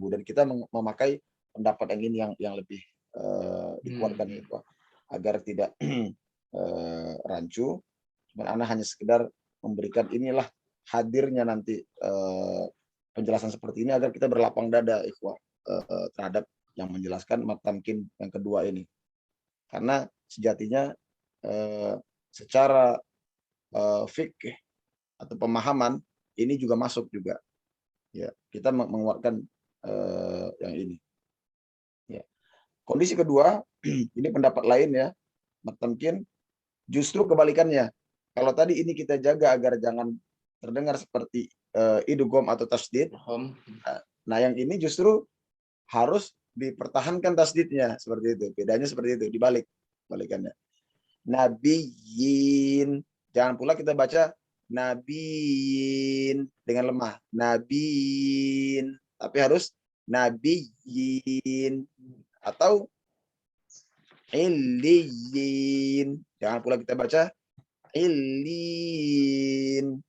dan kita memakai pendapat yang ini yang lebih dikuatkan ya, Pak, agar tidak rancu. Cuman Ana hanya sekedar memberikan inilah hadirnya nanti penjelasan seperti ini agar kita berlapang dada ikhwah terhadap yang menjelaskan matamkin yang kedua ini. Karena sejatinya secara fikih atau pemahaman ini juga masuk juga. Ya, kita menguatkan yang ini. Ya. Kondisi kedua, ini pendapat lain ya, matamkin justru kebalikannya. Kalau tadi ini kita jaga agar jangan terdengar seperti idgham atau tasdid. Nah, yang ini justru harus dipertahankan tasdidnya seperti itu. Bedanya seperti itu, balikannya. Nabiyin. Jangan pula kita baca nabiyin dengan lemah. Nabiyin. Tapi harus nabiyin atau illiyin. Jangan pula kita baca illin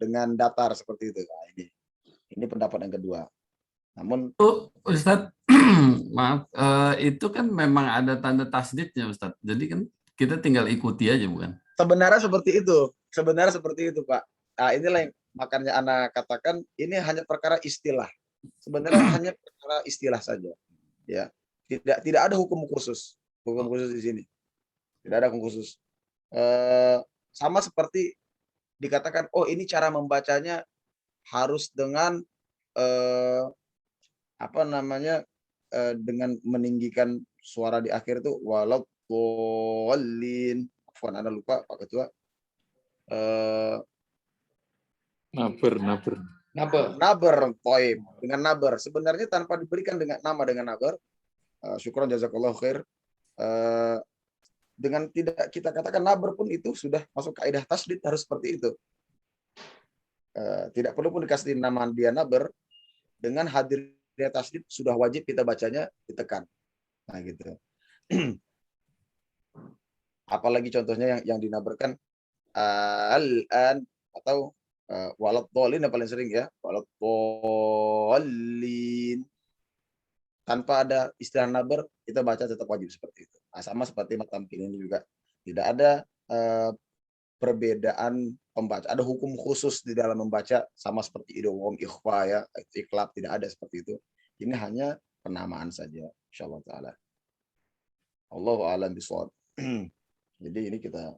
dengan datar seperti itu. Nah, ini pendapat yang kedua. Namun Ustadz, maaf, itu kan memang ada tanda tasdidnya, Ustadz. Jadi kan kita tinggal ikuti aja, bukan? sebenarnya seperti itu, Pak. Nah, inilah yang makanya Ana katakan ini hanya perkara istilah. Sebenarnya hanya perkara istilah saja. Ya, tidak ada hukum khusus di sini. Tidak ada hukum khusus. Sama seperti dikatakan, oh ini cara membacanya harus dengan dengan meninggikan suara di akhir itu waladdallin. Afwan, Anda lupa Pak Ketua. Naber, toib dengan naber. Sebenarnya tanpa diberikan dengan naber. Syukron jazakallahu khair. Dengan tidak kita katakan naber pun itu sudah masuk kaidah tasdid, harus seperti itu. Tidak perlu pun dikasih nama dia naber, dengan hadirnya tasdid sudah wajib kita bacanya ditekan. Nah gitu. Apalagi contohnya yang dinaberkan al-an atau waladhdallin yang paling sering ya, waladhdallin. Tanpa ada istilah naber, kita baca tetap wajib seperti itu. Nah, sama seperti matamkin ini juga tidak ada perbedaan pembaca. Ada hukum khusus di dalam membaca sama seperti idgham, ikhfa ya, iklab, tidak ada seperti itu. Ini hanya penamaan saja, insyaallah taala. Allahu a'lam bishawab. Jadi ini kita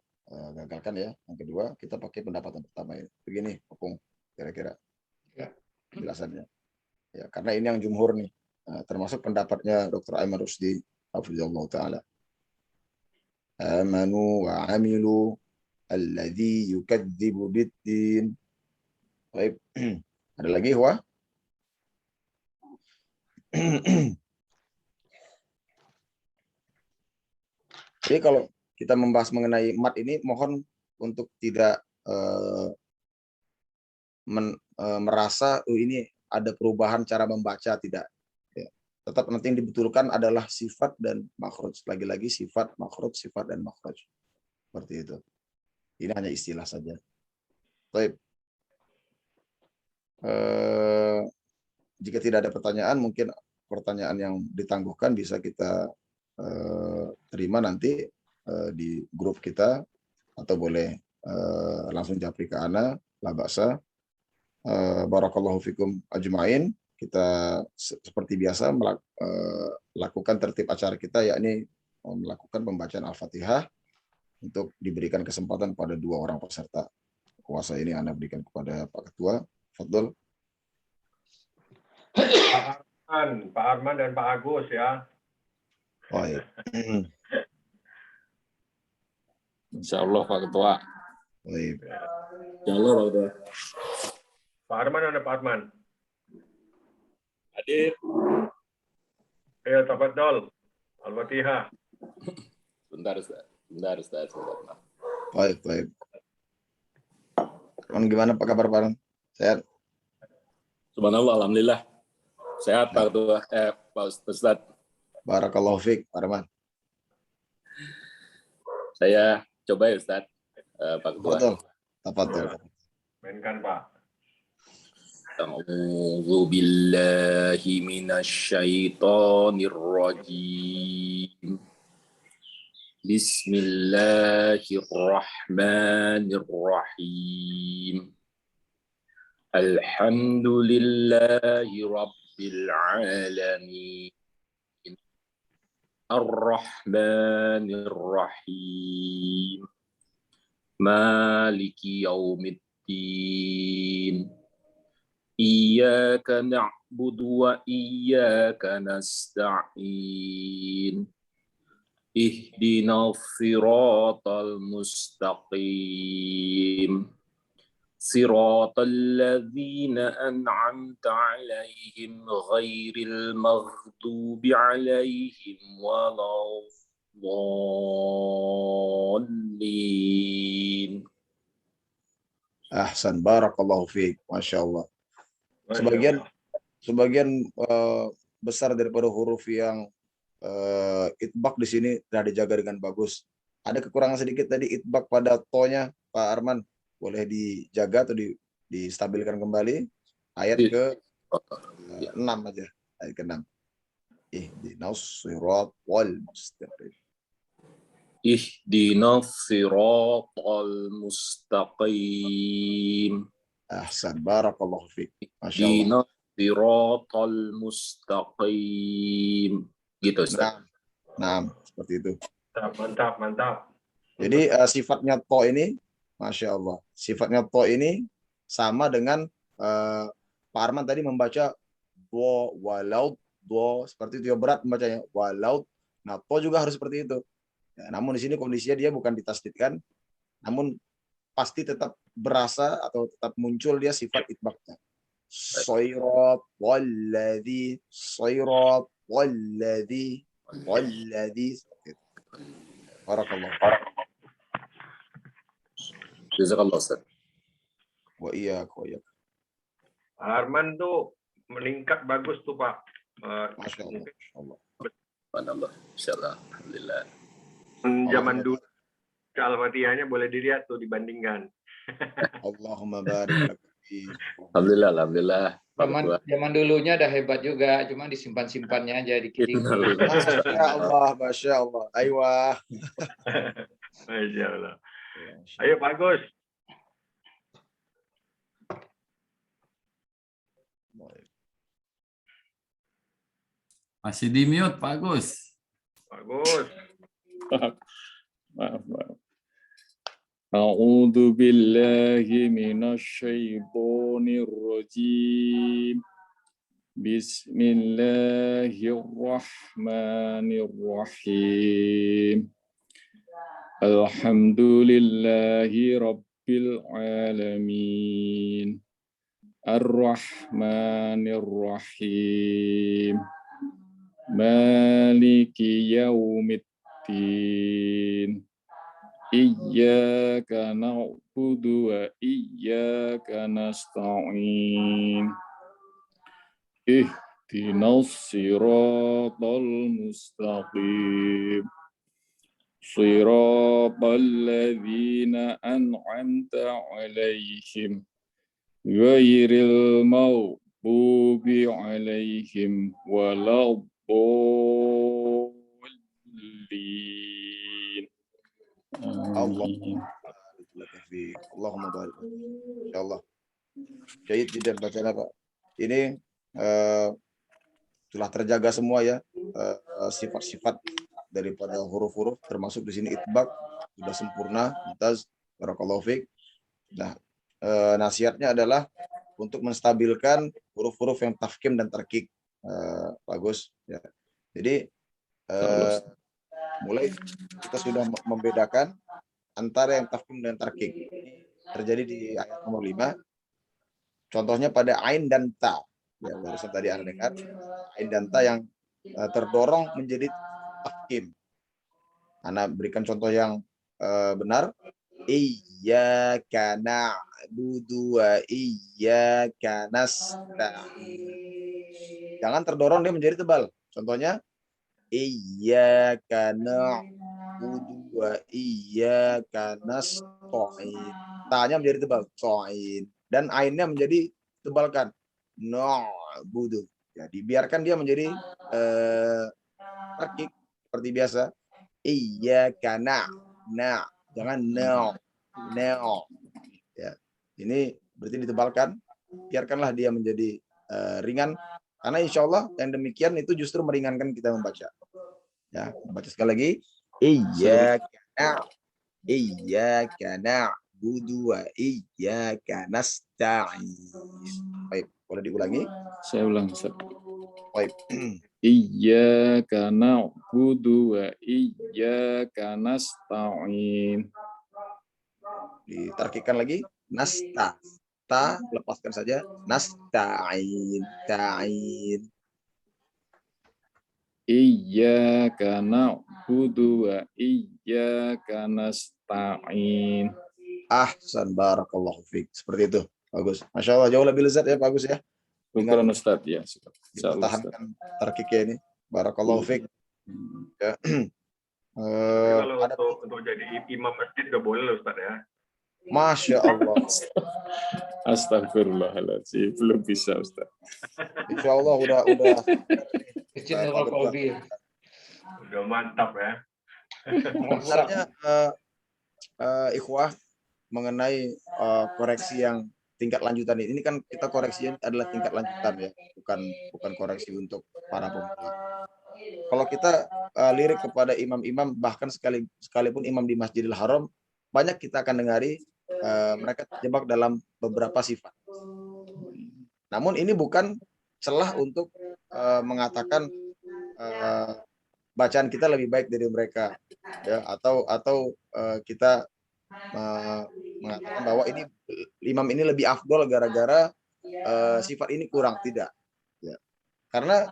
gagalkan ya. Yang kedua, kita pakai pendapat yang pertama ini. Begini, Opung, kira-kira jelasannya. Ya, karena ini yang jumhur nih. Termasuk pendapatnya Dr. Aiman Rusdi hafizallahu taala. Amanu wa amilu alladzi yukadzibu biddin. Baik. Ada lagi, Wah? Jadi kalau kita membahas mengenai mat ini, mohon untuk tidak merasa ini ada perubahan cara membaca, tidak. Ya. Tetap nanti yang dibetulkan adalah sifat dan makhraj. Lagi-lagi sifat, makhraj, sifat dan makhraj. Seperti itu. Ini hanya istilah saja. Baik. Jika tidak ada pertanyaan, mungkin pertanyaan yang ditangguhkan bisa kita terima nanti di grup kita, atau boleh langsung japri ke Ana, la ba'sa. Barakallahu fikum ajmain. Kita seperti biasa melakukan tertib acara kita, yakni melakukan pembacaan Al-Fatihah untuk diberikan kesempatan pada 2 orang peserta. Kuasa ini Ana berikan kepada Pak Ketua. Fadl. Pak Arman dan Pak Agus ya. Baik. Insyaallah Pak Ketua. Baik. Insyaallah Pak Ketua. Pak Arman ada Pak Arman. Hadir. Ya, tafadhol. Al-Fatihah. Bentar Ustaz. Baik. Gimana Pak kabar Pak? Sehat? Subhanallah, alhamdulillah. Sehat Pak Ketua, Pak Ustaz. Barakallahu fiik, Pak Arman. Saya coba ya Ustaz, Pak Ketua. Tafadhol. Mainkan Pak. أعوذ بالله من الشيطان الرجيم بسم الله الرحمن الرحيم الحمد لله رب العالمين الرحمن الرحيم مالك يوم الدين إياك نعبد وإياك نستعين اهدنا الصراط المستقيم صراط الذين أنعمت عليهم غير المغضوب عليهم ولا الضالين. Ahsan, barakallahu fiik. Masya Allah. Sebagian besar daripada huruf yang itbaq di sini telah dijaga dengan bagus. Ada kekurangan sedikit tadi itbaq pada to-nya, Pak Arman. Boleh dijaga atau distabilkan kembali. Ayat ke-6 aja. Ayat ke-6. Ihdinas siratal mustaqim. Ihdinas siratal mustaqim. Ahsan, barakallahu fiik. Masya Allah. Ihdinas siratal mustaqim. Gitu, Ustaz. Nah, seperti itu. Mantap. Jadi sifatnya to ini, Masya Allah. Sifatnya to ini sama dengan Pak Arman tadi membaca do, walau, do. Seperti itu ya, berat membacanya. Walau. Nah, to juga harus seperti itu. Ya, namun di sini kondisinya dia bukan ditasdidkan, namun pasti tetap berasa atau tetap muncul dia sifat itbaqnya. Soirat walladhi, soirat walladhi, walladhi. Barakallah. Jazakallah, Ustaz. Wa iyyak, wa iyyak. Arman tuh meningkat bagus tuh Pak. Masya Allah. Masya Allah. Subhanallah. Insyaallah. Alhamdulillah. Zaman dulu Al-Fatihahnya boleh dilihat tuh dibandingkan. Allahumma barik lak fi. Alhamdulillah. Zaman dulunya udah hebat juga, cuma disimpan-simpannya aja dikit-dikit. Masya Allah, Masya Allah. Aywah. Masya Allah. Ayo Pak Agus. Masih di mute, Pak Agus. Pak Agus. Maaf. A'udzu billahi minasyaitonir rajim. Bismillahirrahmanirrahim. Alhamdulillahi rabbil alamin. Ar-Rahmanir-Rahim. Maliki yaumiddin. Iyyaka na'budu wa iyyaka nasta'in. Ihdinas siratal mustaqim. Siratal ladzina an'amta 'alaihim ghairil maghdubi 'alaihim waladdallin. Allahumma barik. Insyaallah. Syahid tidak bacaan Pak. Ini telah terjaga semua ya sifat-sifat daripada huruf-huruf termasuk di sini itbaq sudah sempurna. Mumtaz, barakallahu fiik. Nah, nasihatnya adalah untuk menstabilkan huruf-huruf yang tafkhim dan tarqiq. Bagus ya. Jadi mulai kita sudah membedakan antara yang tafkhim dan tarqiq. Terjadi di ayat nomor 5. Contohnya pada ain dan ta. Ya, barusan tadi Anda dengar ain dan ta yang terdorong menjadi tafkhim. Anda berikan contoh yang benar. Iyyaka na'budu wa iyyaka nasta'in. Jangan terdorong dia menjadi tebal. Contohnya iyyaka na'budu wa iyyaka nasta'in. Ta-nya menjadi tebal, so'in. Dan ainnya menjadi tebalkan. na'budu. Ya, dibiarkan dia menjadi tarkik seperti biasa. Iyyaka jangan na. Ya. Ini berarti ditebalkan. Biarkanlah dia menjadi ringan, karena insya Allah yang demikian itu justru meringankan kita membaca. Ya, baca sekali lagi. Iyyaka na'budu wa iyyaka nasta'in. Baik, boleh diulangi? Saya ulang, Ustaz. Baik. Iyyaka na'budu wa iyyaka nasta'in. Ditarkikan lagi. Nasta. Ta, lepaskan saja. Nasta'in. Ta'in. Iyyaka na'budu wa iyyaka nasta'in. Ahsan, barakallahu fiik. Seperti itu. Bagus. Masya Allah, jauh lebih lezat ya, bagus ya. Syukran Ustaz, ya. Dipertahankan tarkiknya ini. Barakallahu fiik. Ya. Tapi kalau Ada, untuk jadi imam masjid nggak boleh loh Ustaz ya. Masya Allah. Astagfirullahaladzim, belum bisa Ustaz. Insya Allah udah Kecil Nurul Qalbi. Udah mantap ya. sebenarnya ikhwah mengenai koreksi yang tingkat lanjutan ini kan kita koreksinya adalah tingkat lanjutan ya, bukan koreksi untuk para pemula. Kalau kita lirik kepada imam-imam, bahkan sekalipun imam di Masjidil Haram, banyak kita akan dengari mereka terjebak dalam beberapa sifat. Namun ini bukan celah untuk mengatakan bacaan kita lebih baik dari mereka, ya, atau kita mengatakan bahwa ini imam ini lebih afdol gara-gara sifat ini kurang, tidak. Ya. Karena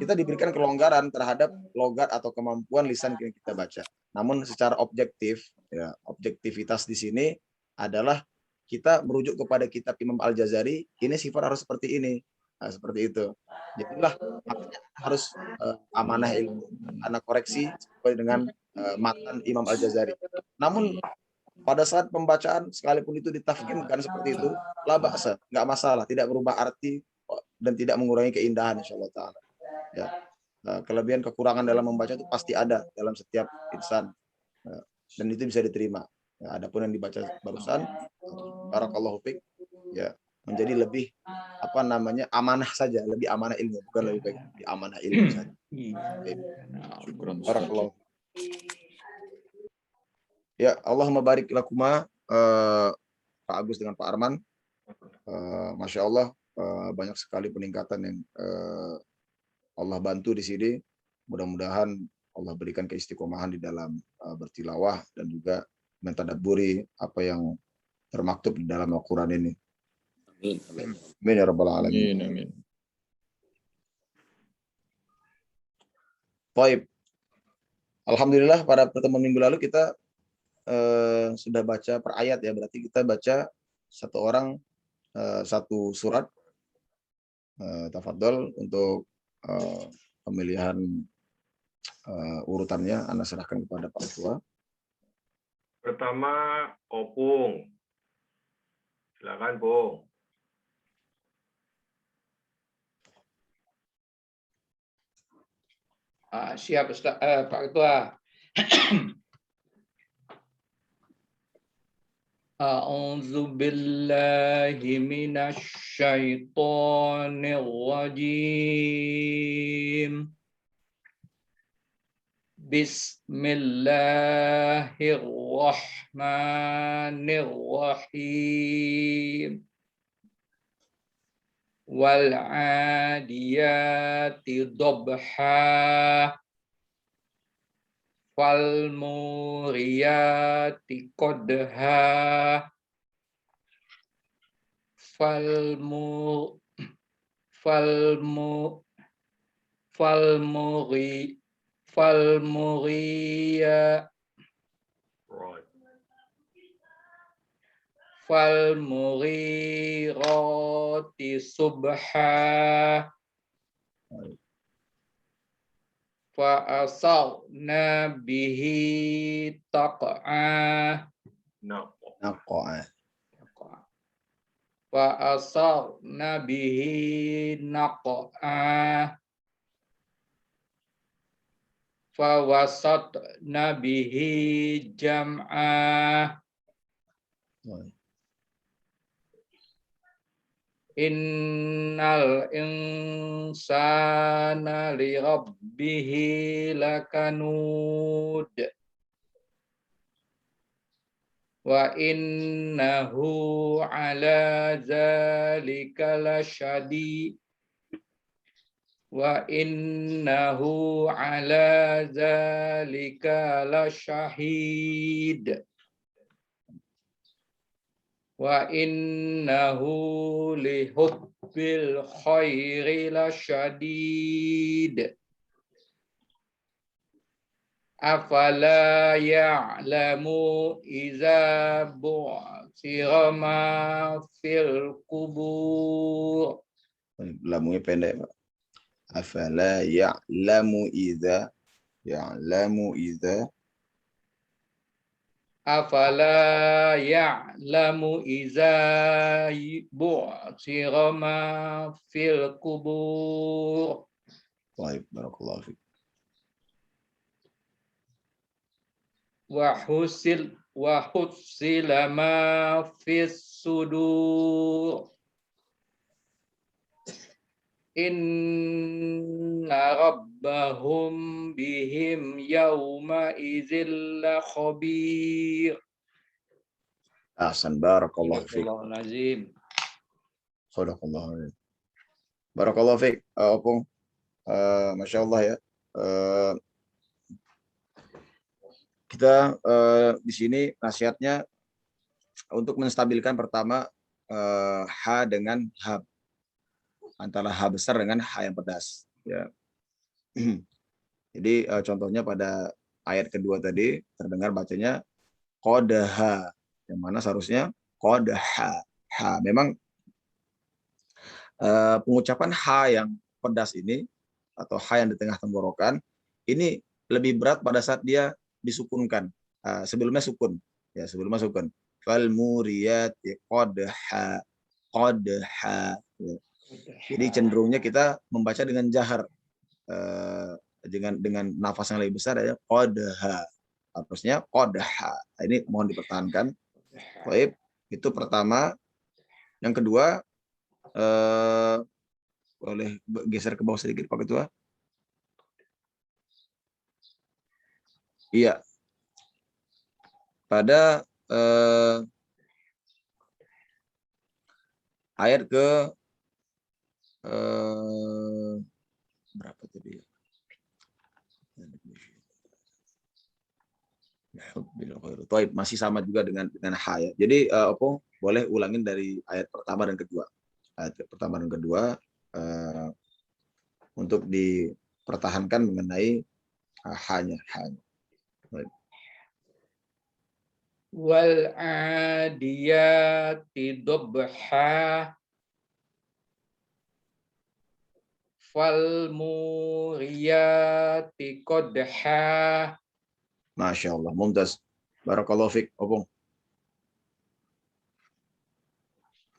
kita diberikan kelonggaran terhadap logat atau kemampuan lisan yang kita baca. Namun secara objektif, ya, objektivitas di sini adalah kita merujuk kepada kitab Imam Al-Jazari, ini sifat harus seperti ini. Nah, seperti itu. Jadilah makanya harus amanah ilmu, anak koreksi sesuai dengan matan Imam Al-Jazari. Namun pada saat pembacaan, sekalipun itu ditafkimkan seperti itu, la ba'sa, nggak masalah, tidak berubah arti dan tidak mengurangi keindahan insyaallah ta'ala. Ya. Kelebihan kekurangan dalam membaca itu pasti ada dalam setiap insan, dan itu bisa diterima. Ya, adapun yang dibaca barusan, barakallahu fiik, ya, menjadi lebih amanah saja, lebih amanah ilmu, bukan lebih baik, lebih amanah ilmu saja. Syukran Ustaz. Barakallahu. Ya, Allahumma barik lakuma, Pak Agus dengan Pak Arman. Masya Allah, banyak sekali peningkatan yang Allah bantu di sini. Mudah-mudahan Allah berikan keistiqomahan di dalam bertilawah dan juga mentadabburi apa yang termaktub di dalam Al-Quran ini. Amin ya rabbal alamin. Amin. Baik. Alhamdulillah pada pertemuan minggu lalu kita sudah baca per ayat ya, berarti kita baca satu orang satu surat. Tafadhol untuk pemilihan urutannya, Anda serahkan kepada Pak Ketua. Pertama, Opung. Silakan, Pung. Siap Ustaz, Pak Ketua. A'udzu billahi minasy syaithanir rajim. Bismillahirrahmanirrahim. Wal 'adiyati dhabha. Fal muriyati qadha. Fal mughirati subha. Fa asawna bihi taq'a. Naqa'a. Wa asarna bihi naq'a. Fa wasatna bihi jam'a. Innal insana li rabbihi lakanud. Wa innahu ala zalika lasyadid. Wa innahu ala zalika lasyahid. Wa innahu lihubbil khairi lasyadid. Afala ya'lamu iza bu'thira ma fil kubur. Lamunya pendek, Pak. Afala ya'lamu idza Afala ya'lamu iza bu'thira ma fil kubur. Baik, barakallahu fiik. Wa husila ma fis sudur. Inna rabbahum bihim yawma idzil khabir. Ahsan, barakallahu fiik. Astagfirullahaladzim. Sadaqallahu alaihi. Barakallahu fiik, Opung. Masya Allah ya. Kita di sini nasihatnya untuk menstabilkan pertama H dengan H, antara H besar dengan H yang pedas. Ya. Jadi contohnya pada ayat kedua tadi terdengar bacanya qadaha, yang mana seharusnya qadaha. H. Memang pengucapan H yang pedas ini atau H yang di tengah tenggorokan ini lebih berat pada saat dia disukunkan. Sebelumnya sukun, ya sebelumnya sukun. Fal muriyati qadha. Ya. Jadi cenderungnya kita membaca dengan jahar, dengan nafas yang lebih besar ya qadha. Harusnya qadha. Ini mohon dipertahankan. Baik, itu pertama. Yang kedua, boleh geser ke bawah sedikit Pak Ketua. Iya. Pada ayat ke berapa tadi? Masih sama juga dengan H ya. Jadi Opung boleh ulangin dari ayat pertama dan kedua. Ayat pertama dan kedua untuk dipertahankan mengenai H-nya. Wal adiyati dobha. Fal muriyati qadha. Masya Allah, mumtaz. Barakallahu fiik, Opung.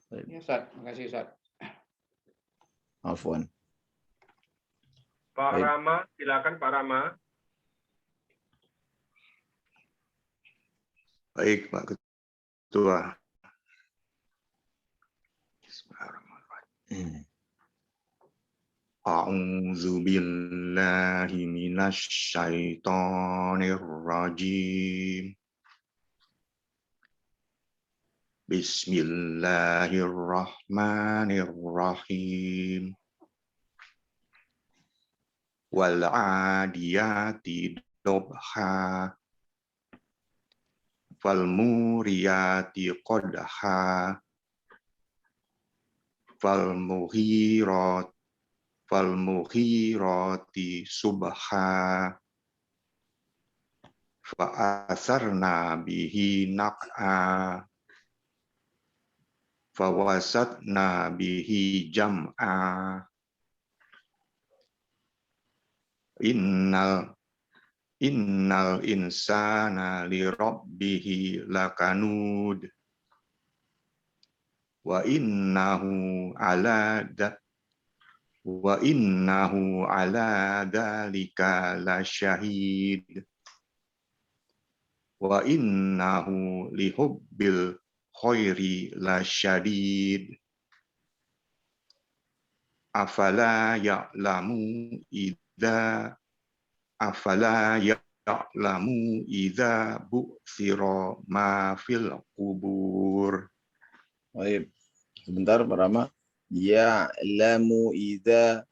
Ya, Ustaz. Makasih, Ustaz. Afwan. Pak Baik. Rama, silakan Pak Rama. Baik, Pak Ketua. Bismillahirrahmanirrahim. A'udzu billahi minasy syaithanir rajim. Bismillahirrahmanirrahim. Wal 'adiyati dobha. Fal muriyati qadha. Fal mughirati subha. Fa asarna bihi naq'a. Fa wasatna bihi jam'a. Innal insana li rabbihi lakanud. wa innahu ala dzalika lasyahid wa innahu lihubbil khairi lasyadid afala ya'lamu idza bu'thira ma fil qubur. Baik. Sebentar Pak Rama. Ya'lamu idza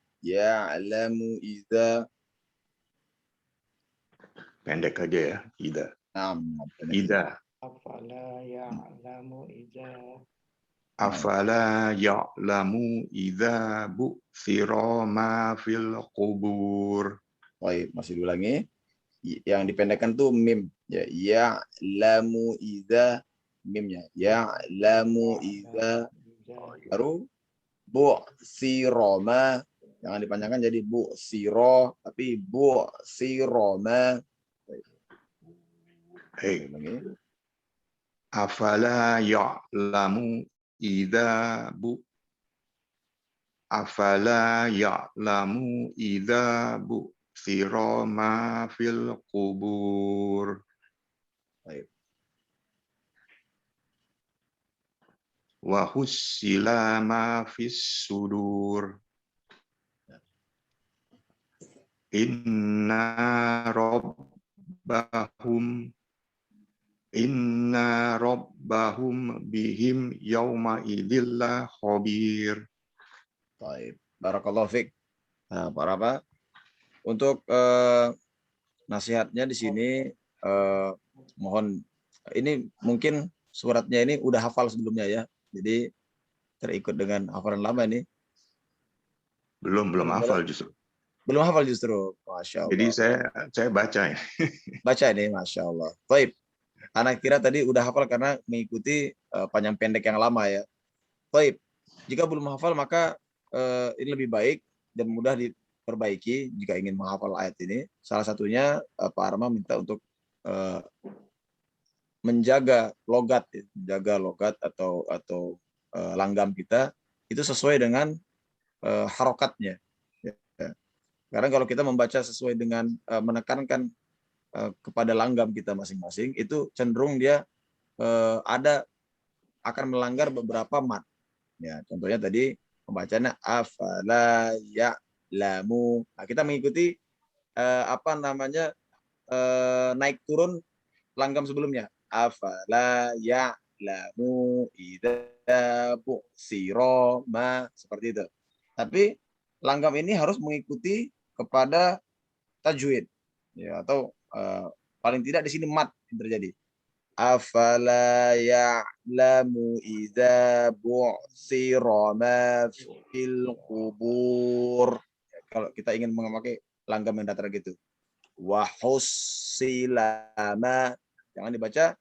Pendek aja ya, idza. Idza Afala ya'lamu idza afala ya'lamu idza bu'thira ma fil qubur. Baik, masih diulangi. Yang dipendekkan tuh mim. Ya, ya'lamu idza mimnya. Ya'lamu idza baru bu'siroma. Jangan dipanjangkan jadi bu'siro, tapi bu'siroma. Hey. Afala ya'lamu idza bu'thira ma fil qubur. Baik. Wa hussila ma fis sudur. Inna rabbahum bihim yauma idzil khabir. Baik. Barakallahu fiik. Nah, Pak Rama, untuk nasihatnya di sini mohon ini mungkin suratnya ini udah hafal sebelumnya ya. Jadi terikut dengan hafalan lama ini. Belum hafal justru. Belum hafal justru. Masya Allah. Jadi saya baca ya. Baca ini, Masya Allah. Baik. Anak kira tadi udah hafal karena mengikuti panjang pendek yang lama ya. Baik. Jika belum hafal maka ini lebih baik dan mudah diperbaiki jika ingin menghafal ayat ini. Salah satunya Pak Arma minta untuk menjaga logat atau langgam kita itu sesuai dengan harokatnya. Ya. Karena kalau kita membaca sesuai dengan menekankan kepada langgam kita masing-masing, itu cenderung dia akan melanggar beberapa mat. Ya, contohnya tadi pembacanya afala ya'lamu. Nah, kita mengikuti naik turun langgam sebelumnya. Afala ya'lamu idza bu'sira ma, seperti itu. Tapi langgam ini harus mengikuti kepada tajwid. Ya, atau paling tidak di sini mat yang terjadi. Afala ya'lamu idza bu'sira ma fil qubur. Ya, kalau kita ingin memakai langgam yang datar gitu. Wa husilama, jangan dibaca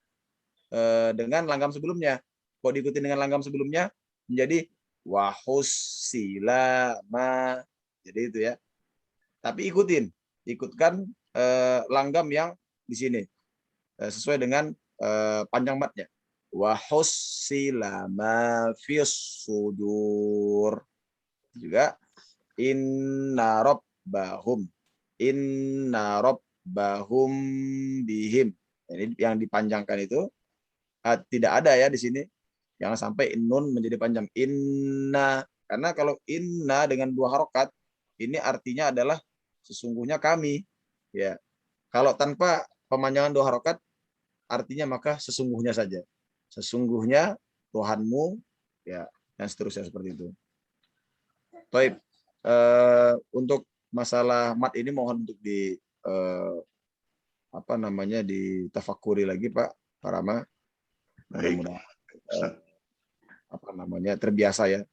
dengan langgam sebelumnya. Kalau diikuti dengan langgam sebelumnya menjadi wa husilama. Jadi itu ya. Tapi ikutkan langgam yang di sini sesuai dengan panjang matnya. Wa husilama fis sudur. Juga inna rabbahum bihim. Ini yang dipanjangkan itu tidak ada ya di sini. Jangan sampai nun menjadi panjang. Inna, karena kalau inna dengan dua harokat ini artinya adalah sesungguhnya kami. Ya, kalau tanpa pemanjangan dua harokat artinya maka sesungguhnya saja. Sesungguhnya Tuhanmu, ya, dan seterusnya seperti itu. Baik, untuk masalah mat ini mohon untuk ditafakuri lagi Pak Rama. Mudah-mudahan terbiasa ya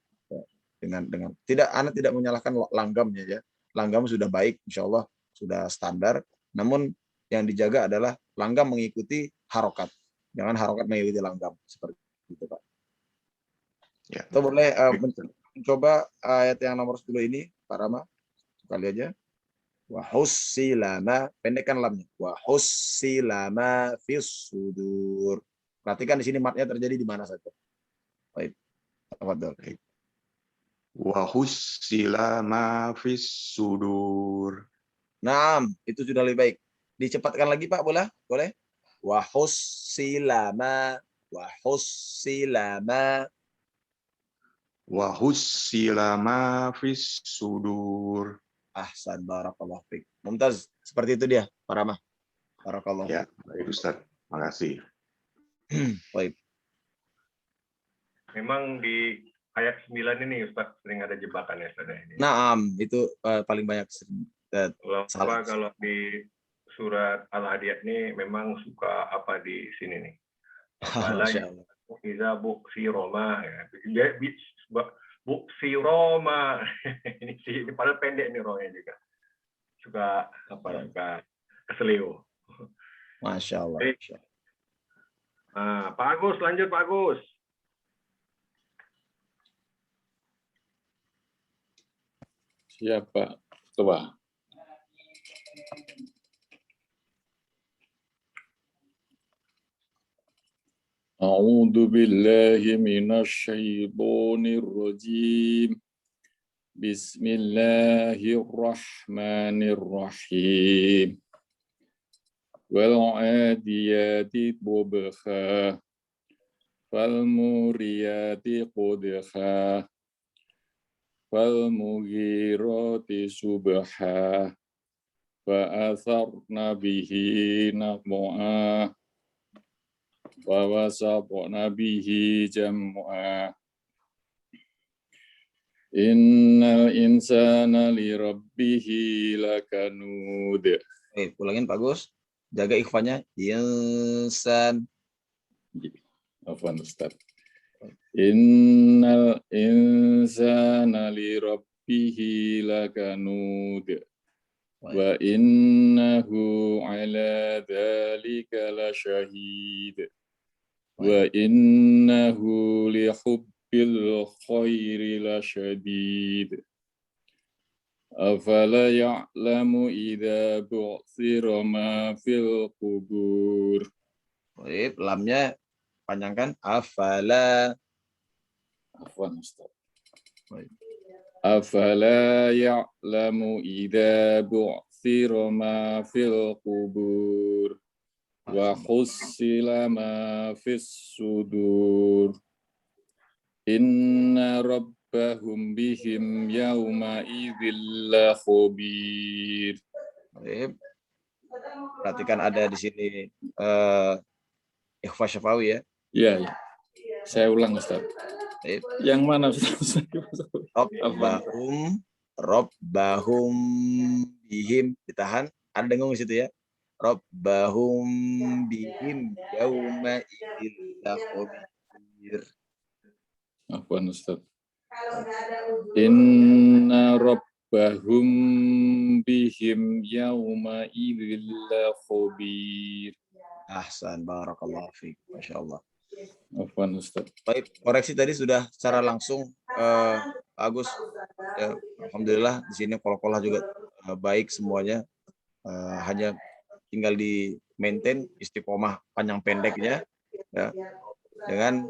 dengan Anda tidak menyalahkan langgamnya ya. Langgam sudah baik, insya Allah sudah standar. Namun yang dijaga adalah langgam mengikuti harokat, jangan harokat mengikuti langgam, seperti itu Pak. Ya. Kita boleh mencoba ayat yang nomor 10 ini Pak Rama sekali aja. Wa hussilama, pendekkan lamnya. Wa hussilama fis sudur. Perhatikan di sini matnya terjadi di mana saja. Baik. Tafadhol. Wa hussila ma fis sudur. Naam, itu sudah lebih baik. Dicepatkan lagi Pak, boleh? Boleh? Wa hussila ma Wa hussila ma fis sudur. ahsan, barakallahu fiik. Mumtaz, seperti itu dia, Pak Rama. Barakallahu. Ya, baik Ustaz. Makasih. Baik. Memang di ayat 9 ini Ustaz sering ada jebakan ya Ustaz ini. Naam, itu paling banyak salah. Kalau di surat Al-Hadiyat ini memang suka apa di sini nih. Masya Allah. Iza buksiroma ya. Buksiroma. Ini sih padahal pendek nih rohnya juga. Suka keselio. Masya Allah. Nah, Pak Agus, lanjut Pak Agus. Siapa? Tua. A'udzu billahi minasy syaithanir rajim. Bismillahirrahmanirrahim. Wal 'adiyati dhubha. Fal muriyati qadha. Fal mughirati subha. Fa atharna bihi naq'a. Wa wasatna bihi jam'a. Innal insana li rabbihi lakanud. Ulangin Pak Gus. Jaga ikhfanya. Insan. Afwan Ustaz. Innal insana li rabbihi lakanud. Wa innahu ala dzalika lasyahid. Wa innahu li hubbil khairi lasyadid. Afala ya'lamu idza bu'thira ma fil qubur. Baik, lamnya panjangkan. Afala. Afwan Ustaz. Baik. Afala ya'lamu idza bu'thira ma fil qubur. Wa hussila ma fis sudur. Inna rabbahum bihim yawma idzil khabir. Baik. Perhatikan ada di sini ikhfa syafawi ya. Iya, ya. Saya ulang Ustaz. Baik. Yang mana Ustaz? Rabbahum bihim ditahan. Ada dengung di situ ya. Rabbahum bihim yauma idzil khabir. Afwan Ustaz. Inna rabbahum bihim yawma idzil khabir. Ahsan, barakallahu fiik. Masya Allah. Afwan Ustaz. Baik, koreksi tadi sudah secara langsung Agus. Ya, alhamdulillah di sini kol-kolah juga baik semuanya. Hanya tinggal di maintain istiqomah panjang pendeknya ya, dengan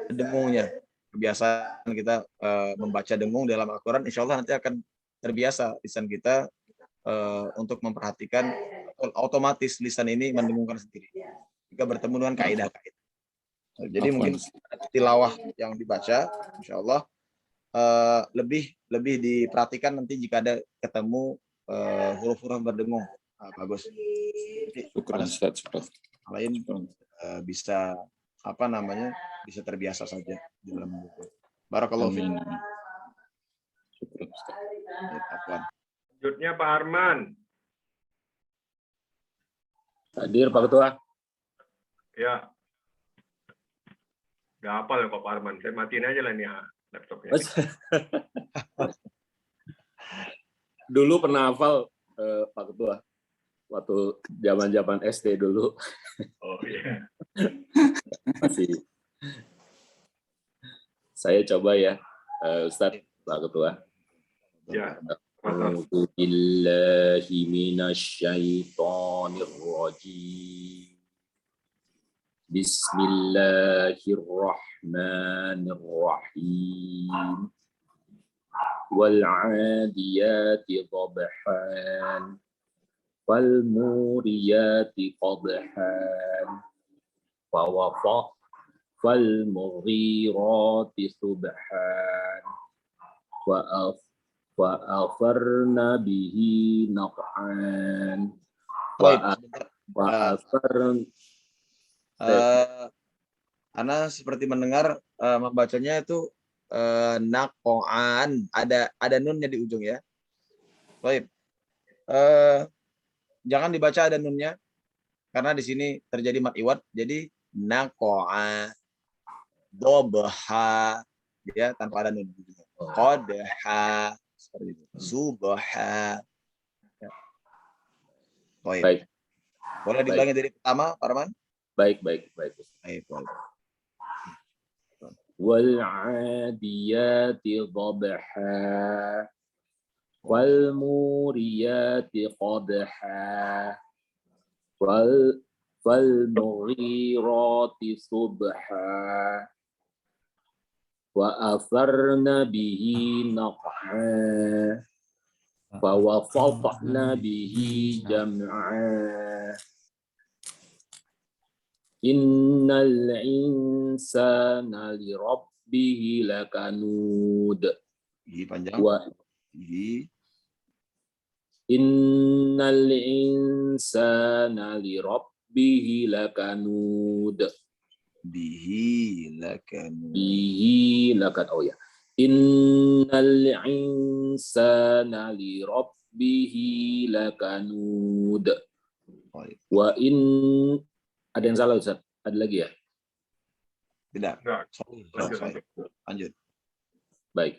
dengungnya. Kebiasaan kita membaca dengung dalam Al-Quran, insya Allah nanti akan terbiasa lisan kita untuk memperhatikan, otomatis lisan ini mendengungkan sendiri jika bertemu dengan kaidah-kaidah. Jadi mungkin tilawah yang dibaca, insya Allah lebih diperhatikan nanti jika ada ketemu huruf-huruf berdengung. Bagus. Syukran Ustaz. Lain bisa bisa terbiasa saja di dalam buku. Barakallahu fiik. Syukran Ustaz. Selanjutnya Pak Arman. Hadir Pak Ketua. Ya. Gak hafal ya Pak Arman. Saya matiin aja lah nih laptopnya. Dulu pernah hafal Pak Ketua. Waktu zaman SD dulu. Oh iya. Masih. Saya coba ya, Ustadz, Pak Ketua. Ya. A'udzu billahi minasyaitonir rajim. Bismillahirrahmanirrahim. Wal 'adiyati dhabhan. Wal muriyati qadhan. Wal mughirati subhan. Wa afarna bihi naq'an. Baik, Wa afarna Ana seperti mendengar membacanya itu naqoan, ada nunnya di ujung ya. Baik. Jangan dibaca ada nunnya karena di sini terjadi mad iwad, jadi naqoa, dobha ya tanpa ada nun. Qadha seperti itu. Subha. Ya. Baik. Boleh diulangi dari pertama, Pak Arman? baik. Baik. Wal 'adiyati dhabha. Wal muriyati qadha. Wal mughirati subha. Wa afarna bihi naq'a. Wa wasatna bihi jam'a. Innal insana li rabbihi lakanud. Panjang. Innal insana li rabbihi lakanud. Bihi lakan. Oh ya. Innal insana li rabbihi lakanud. Wa in ada yang salah Ustaz? Ada lagi ya? Tidak. Nah, Lanjut. Baik.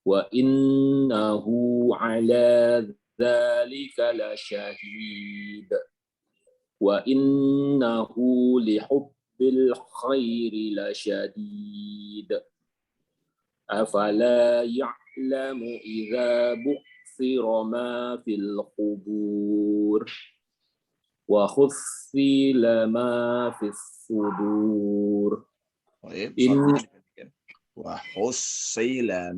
Wa innahu ala dzalika lasyahid. Wa innahu lihubbil khairi lasyadid. Afala ya'lamu idza bu'thira ma fil qubur. Wa khussila ma fis sudur. Wa khussila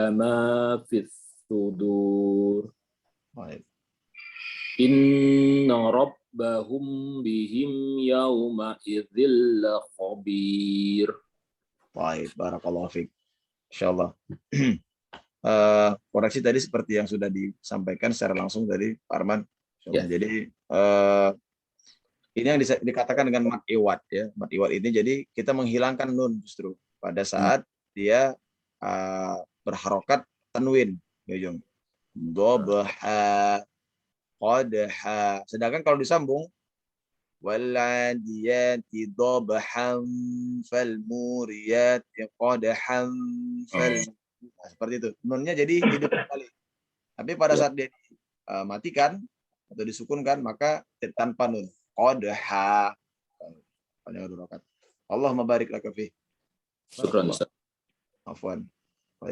ma fis sudur. Inna rabbahum bihim yawma idzil khabir. Baik, barakallahu fiik. Insyaallah. Koreksi tadi seperti yang sudah disampaikan secara langsung dari Pak Arman. Ya. Jadi ini yang dikatakan dengan mad iwad ya. Mad iwad ini jadi kita menghilangkan nun justru pada saat dia berharokat tanwin, ya Jung. Dhabha, qadha. Sedangkan kalau disambung waladiyati dhabhan fal muriyati qadhan fal. Nah, seperti itu. Nunnya jadi hidup kembali. Tapi pada saat dia matikan atau disukunkan maka tanpa nun. Qadha. Panjang rokat. Allahumma barik laka fi. Syukran Ustaz. Afwan.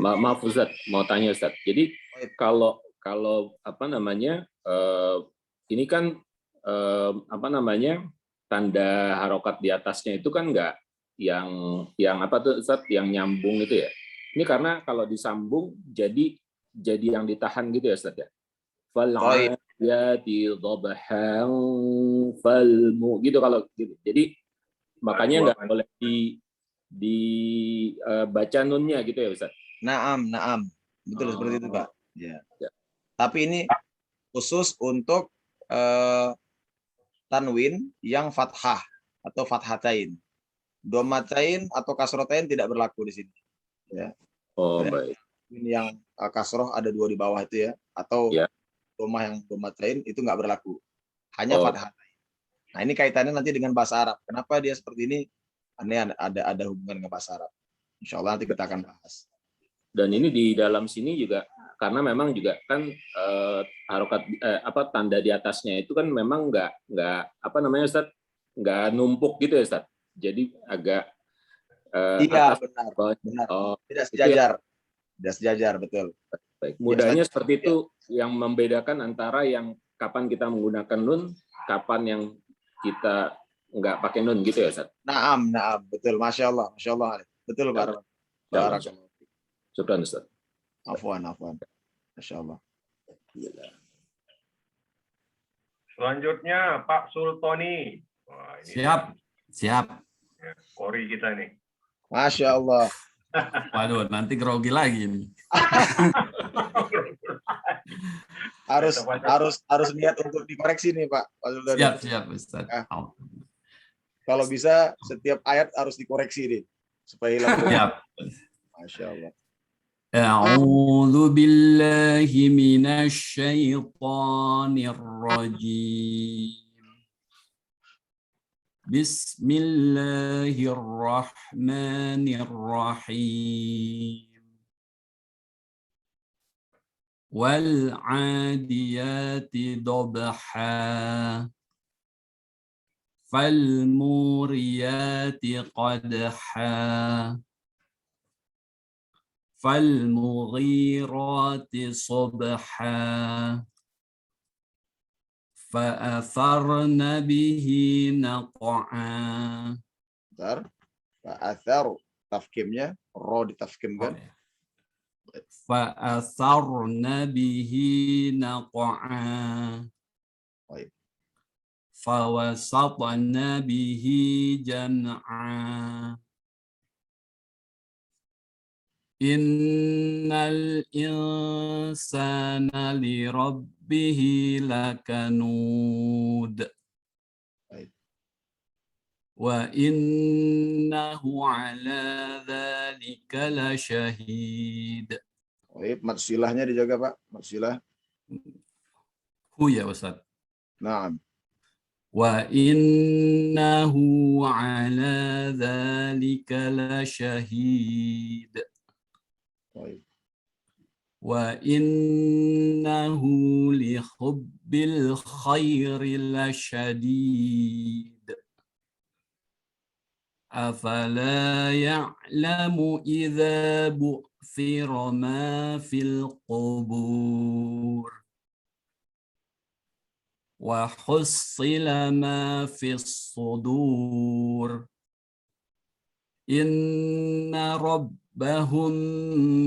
Maaf Ustaz, mau tanya Ustaz. Jadi kalau apa namanya ini kan apa namanya tanda harokat di atasnya itu kan enggak yang apa tuh Ustaz, yang nyambung itu ya. Ini karena kalau disambung jadi yang ditahan gitu ya Ustaz ya. Fal 'adiyati dhabhan fal mu gitu kalau gitu. Jadi makanya enggak boleh baca nunnya gitu ya Ustaz. Naam. Betul seperti itu, Pak. Ya. Tapi ini khusus untuk tanwin yang fathah atau fathatain. Domatain atau kasrotain tidak berlaku di sini. Ya. Oh, baik. Ini yang kasroh ada 2 di bawah itu ya, atau domah yang domatain itu nggak berlaku. Hanya fathatain. Nah, ini kaitannya nanti dengan bahasa Arab. Kenapa dia seperti ini? Ini ada hubungan dengan bahasa Arab. Insya Allah nanti kita akan bahas. Dan ini di dalam sini juga karena memang juga kan harokat apa tanda di atasnya itu kan memang nggak apa namanya Ustaz, nggak numpuk gitu ya Ustaz. Jadi agak iya atas, benar. Oh, tidak sejajar betul. Baik. Mudahnya seperti itu yang membedakan antara yang kapan kita menggunakan nun, kapan yang kita nggak pakai nun gitu ya Ustaz? Naam, betul. Masya Allah. Betul, Pak. Barakallah. Syukran Ustaz. Afwan. Masya Allah. Selanjutnya Pak Sultoni. Wah, ini Siap. ya, Kori kita nih. Masya Allah. Waduh, nanti grogi lagi nih. harus niat untuk dikoreksi nih Pak Sultoni. Siap Ustaz. Kalau bisa setiap ayat harus dikoreksi nih supaya hilang. Siap. Masya Allah. أعوذ بالله من الشيطان الرجيم بسم الله الرحمن الرحيم والعاديات ضبحا فالموريات قدحا فالمغيرات صبحا فأثرن به نقعا. Bentar. Fa'athar tafkimnya ro ditafkimkan. فأثرن به نقعا Baik. فوسطن به جمعا إن الإنسان لربه لكنود وإنه على ذلك لشهيد. Baik, matsilahnya dijaga Pak. Matsilah. Ya Ustaz. Naam. وإنه على ذلك لشهيد. Baik. وإنه لحب الخير لشديد أفلا يعلم إذا بعثر ما في القبور وحصل ما في الصدور إن ربهم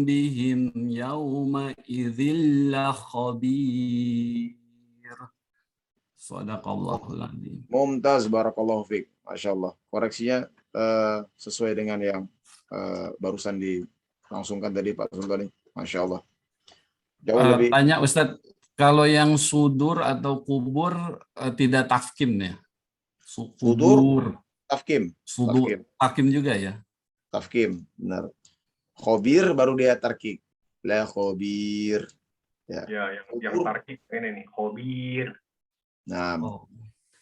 بهم يومئذ لخبير. Shadaqallahul adzim. Mumtaz, barakallahu fiik. Masya Allah. Koreksinya sesuai dengan yang barusan dilangsungkan tadi Pak Sultani. Masya Allah. Jauh lebih. Tanya Ustadz, kalau yang sudur atau kubur tidak tafkim ya? Sudur, tafkim. Sudur, tafkim juga ya? Tafkim, benar. Khobir baru dia tarkik. La khobir. Ya, yang tarkik ini nih, khobir. Nah,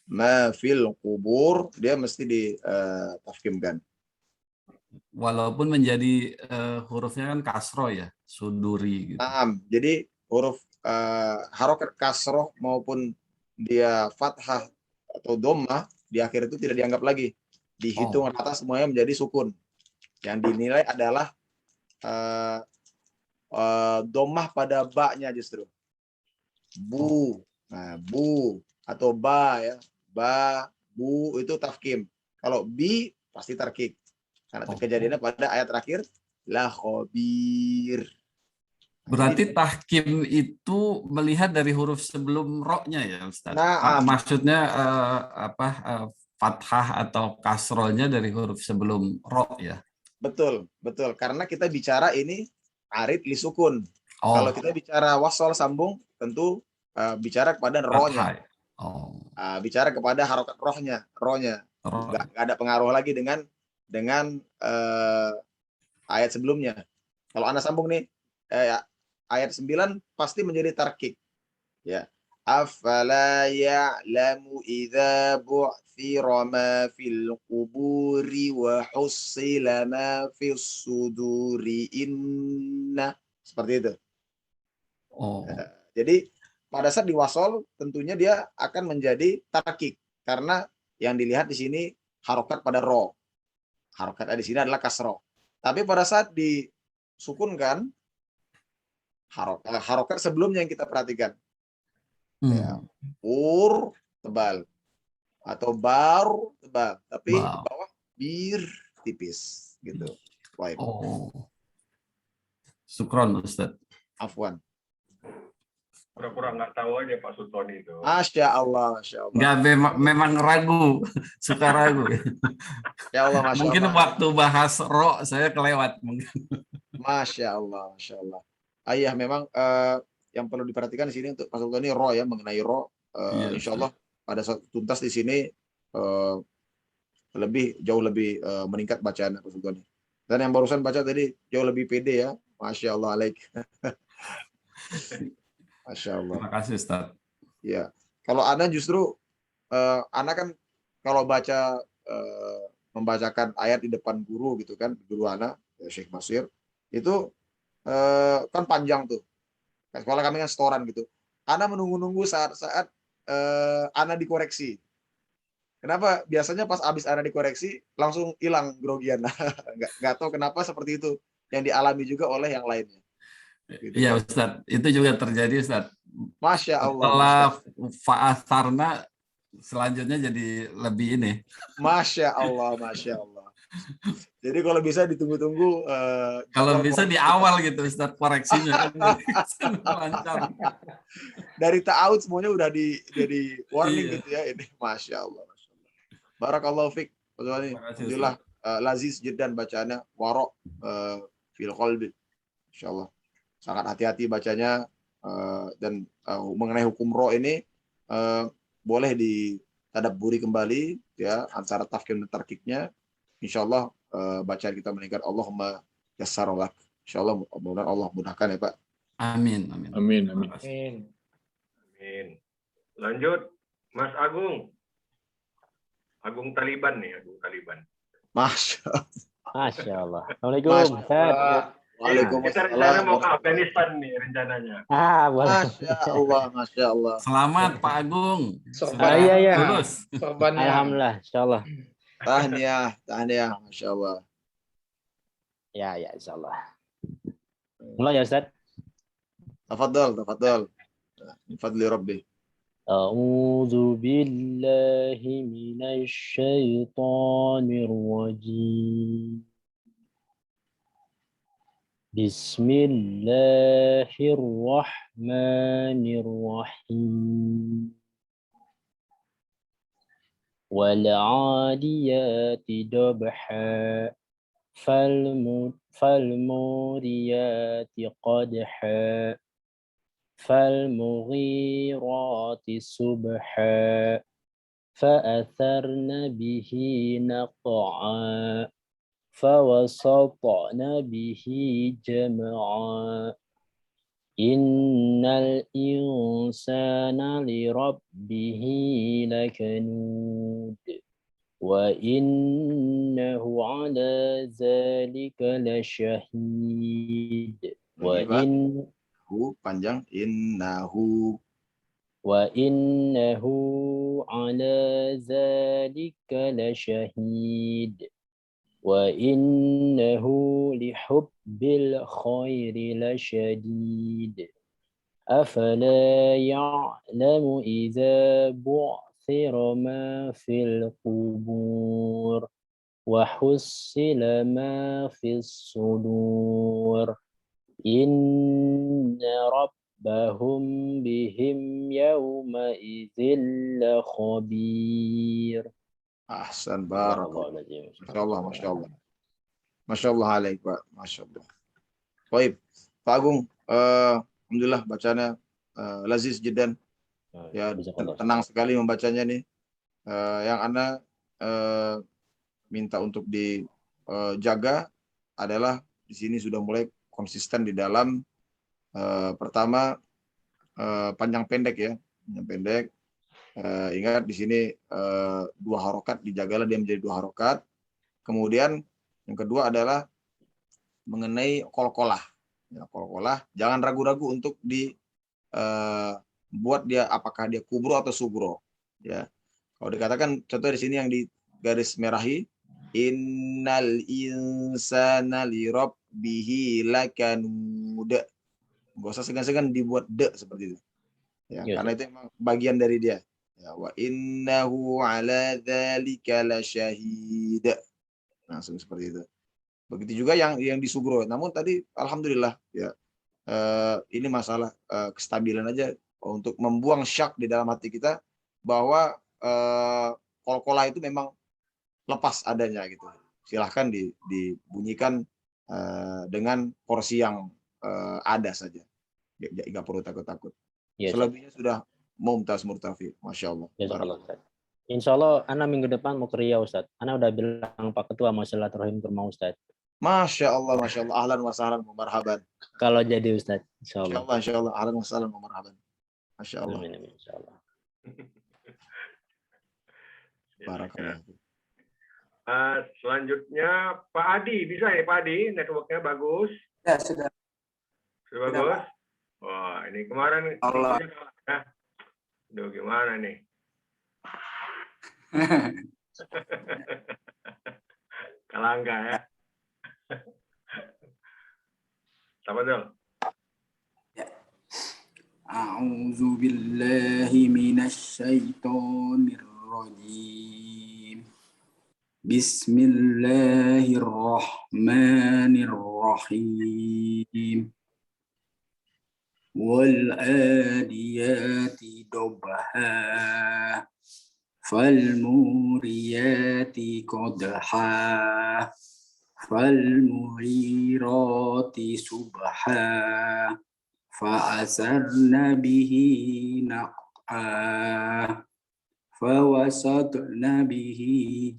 ma fil kubur dia mesti ditafkimkan. Walaupun menjadi hurufnya kan kasroh ya, suduri gitu. Nah, jadi huruf harokat kasroh maupun dia fathah atau dhammah di akhir itu tidak dianggap lagi. Dihitung rata semuanya menjadi sukun. Yang dinilai adalah dhammah pada ba-nya justru. Bu. Nah, bu atau ba ya. Ba, bu itu tafkim. Kalau bi pasti tarkik. Karena kejadiannya pada ayat terakhir la khabir. Berarti tahkim itu melihat dari huruf sebelum ro-nya ya Ustaz? Nah, maksudnya fathah atau kasrohnya dari huruf sebelum ro ya? Betul. Karena kita bicara ini arid li sukun. Kalau kita bicara wasol sambung, tentu bicara kepada ro-nya. Bicara kepada harokat ro-nya. Nggak ada pengaruh lagi dengan ayat sebelumnya. Kalau Anda sambung nih, ayat 9 pasti menjadi tarkik. Ya. Afala ya'lamu idza bu'thira ma fil quburi wa hussila ma fis suduri inna. Seperti itu. Jadi pada saat diwasol tentunya dia akan menjadi tarkik karena yang dilihat di sini harokat pada ro. Harokat di sini adalah kasro. Tapi pada saat disukunkan harokat sebelumnya yang kita perhatikan. Ya. Ur tebal atau bar tebal, tapi di Wow. bawah bir tipis gitu. Baik, Oh. Syukron Ustaz. afwan. Pura-pura nggak tahu aja Pak Sultoni itu. Masya Allah, Masya Allah. Nggak, memang ragu, suka ragu. Ya Allah, Masya Mungkin Allah. waktu bahas ro saya kelewat mungkin. Masya Allah, Masya Allah. Ayah, memang yang perlu diperhatikan di sini untuk Pak Sultoni ro ya, mengenai ro. Iya, Insya Allah pada saat tuntas di sini jauh lebih meningkat bacaan Pak Sultoni. Dan yang barusan baca tadi jauh lebih pede ya. Masya Allah alaik. Masya Allah. Terima kasih Ustaz. Ya, kalau Ana justru Ana kan kalau membacakan ayat di depan guru gitu kan, guru Ana Syekh Basir itu kan panjang tuh. Sekolah kami kan setoran gitu. Ana menunggu-nunggu saat-saat Ana dikoreksi. Kenapa? Biasanya pas abis Ana dikoreksi langsung hilang grogian. Nggak tahu kenapa seperti itu yang dialami juga oleh yang lainnya. Gitu Iya kan. Ustaz, itu juga terjadi Ustaz. Masya Allah. Setelah fa'asarna selanjutnya jadi lebih ini. Masya Allah, Masya Allah. Jadi kalau bisa ditunggu-tunggu. Kalau jadwal bisa di koreksi. awal gitu Ustaz koreksinya. Lancar. Dari ta'awud semuanya udah jadi warning Iya. gitu ya. Ini Masya Allah. Masya Allah. Barakallahu fiqh. Alhamdulillah. Lazis jiddan bacaannya. Warok fil qalbi. Insya Allah. Sangat hati-hati bacanya. Dan mengenai hukum ro ini boleh ditadabburi kembali ya antara tafkir dan tarkiknya. Insyaallah bacaan kita meningkat. Allahumma yassaralak. Insyaallah mudah-mudahan Allah mudahkan ya Pak. Amin, amin. Amin, amin. Amin. Lanjut, Mas Agung. Agung Taliban nih, Agung Taliban. Masya Masya Allah. Assalamualaikum. Masya Ustaz. Kita rencana mau ke Afghanistan nih rencananya. Boleh. Masya Allah, Masya Allah. Selamat Pak Agung. Sorban. Iya, iya. Lulus. Sorbannya. Alhamdulillah, insya Allah. Tahniah, Masya Allah. Ya, insya Allah. Mulai ya Ustaz. Tafadhal. Fadli Rabbi. A'udzu billahi minasy syaithanir rajim. Bismillahirrahmanirrahim. Wal 'adiyati dabha falmuriyati qadha falmughirati subha fa'atharna bihi naq'a فوسطن به جمعا إن الإنسان لربه لكنود وإنه على ذلك لشهيد panjang innahu وإنه على ذلك لشهيد وَإِنَّهُ لِحُبِّ الْخَيْرِ لَشَدِيدٌ أَفَلَا يَعْلَمُ إِذَا بُعْثِرَ مَا فِي الْقُبُورِ وَحُصِّلَ مَا فِي الصُّدُورِ إِنَّ رَبَّهُمْ بِهِمْ يَوْمَئِذٍ لَخَبِيرٌ. Ahsan barakallah. Masya Allah alaik Pak. Masya Allah. Baik, Pak Agung, alhamdulillah bacanya lazis jiddan. Ya, tenang sekali membacanya nih. Yang Anda minta untuk dijaga adalah di sini sudah mulai konsisten di dalam pertama panjang pendek ya, panjang pendek. Ingat di sini 2 harokat, dijagalah dia menjadi 2 harokat. Kemudian yang kedua adalah mengenai kolkolah. Ya, kolkolah, jangan ragu-ragu untuk buat dia apakah dia kubro atau sugro. Ya, kalau dikatakan contoh di sini yang di garis merahi, innal insana lirabbihi lakanud. Gak usah segan-segan dibuat de seperti itu. Ya, Iya, karena itu memang bagian dari dia. Ya, wa innahu ala dzalika lasyahid. Langsung seperti itu. Begitu juga yang di Sugro. Namun tadi alhamdulillah ya ini masalah kestabilan aja untuk membuang syak di dalam hati kita bahwa kol-kolah itu memang lepas adanya gitu. Silahkan dibunyikan dengan porsi yang ada saja. Nggak perlu takut-takut. Iya, Ustaz. Selebihnya sudah mumtaz murtafi. Masya Allah. Jazakallah, Ustaz. Insya Allah, Ana minggu depan mau ke Riau, Ustaz. Ana udah bilang Pak Ketua mau silaturahim ke rumah Ustaz. Masya Allah, Masya Allah. Ahlan wa sahlan wa marhaban. Kalau jadi Ustaz, insya Masya Allah. Allah, Insya Allah. Ahlan wa sahlan wa marhaban. Masya Allah. Amin, amin, insya Allah. Barakallah. Selanjutnya Pak Adi, bisa ya Pak Adi? Networknya bagus. Ya, sudah. Sudah bagus? Wah, ini kemarin Allah. ya. Aduh, gimana nih? Kalah enggak ya? Sama dong. A'udzu billahi minasyaitonir rajim. Bismillahirrahmanirrahim. Wal adiyati dobha. Fal muriyati qadha. Fal mughirati subha. فأثرن به نقعا فوسطن به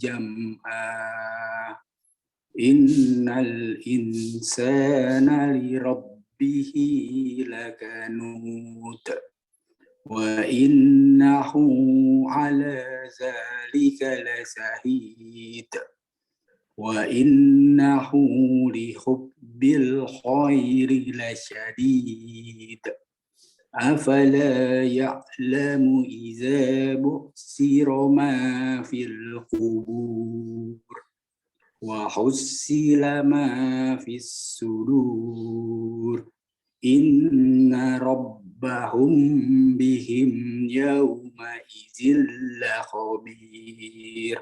جمعا إن الإنسان لربه لكنود وإنه على ذلك لشهيد وإنه لحب الخير لشديد أفلا يعلم إذا بؤسر ما في القبور وحصل ما في الصدور إن ربهم بهم يومئذ لخبير.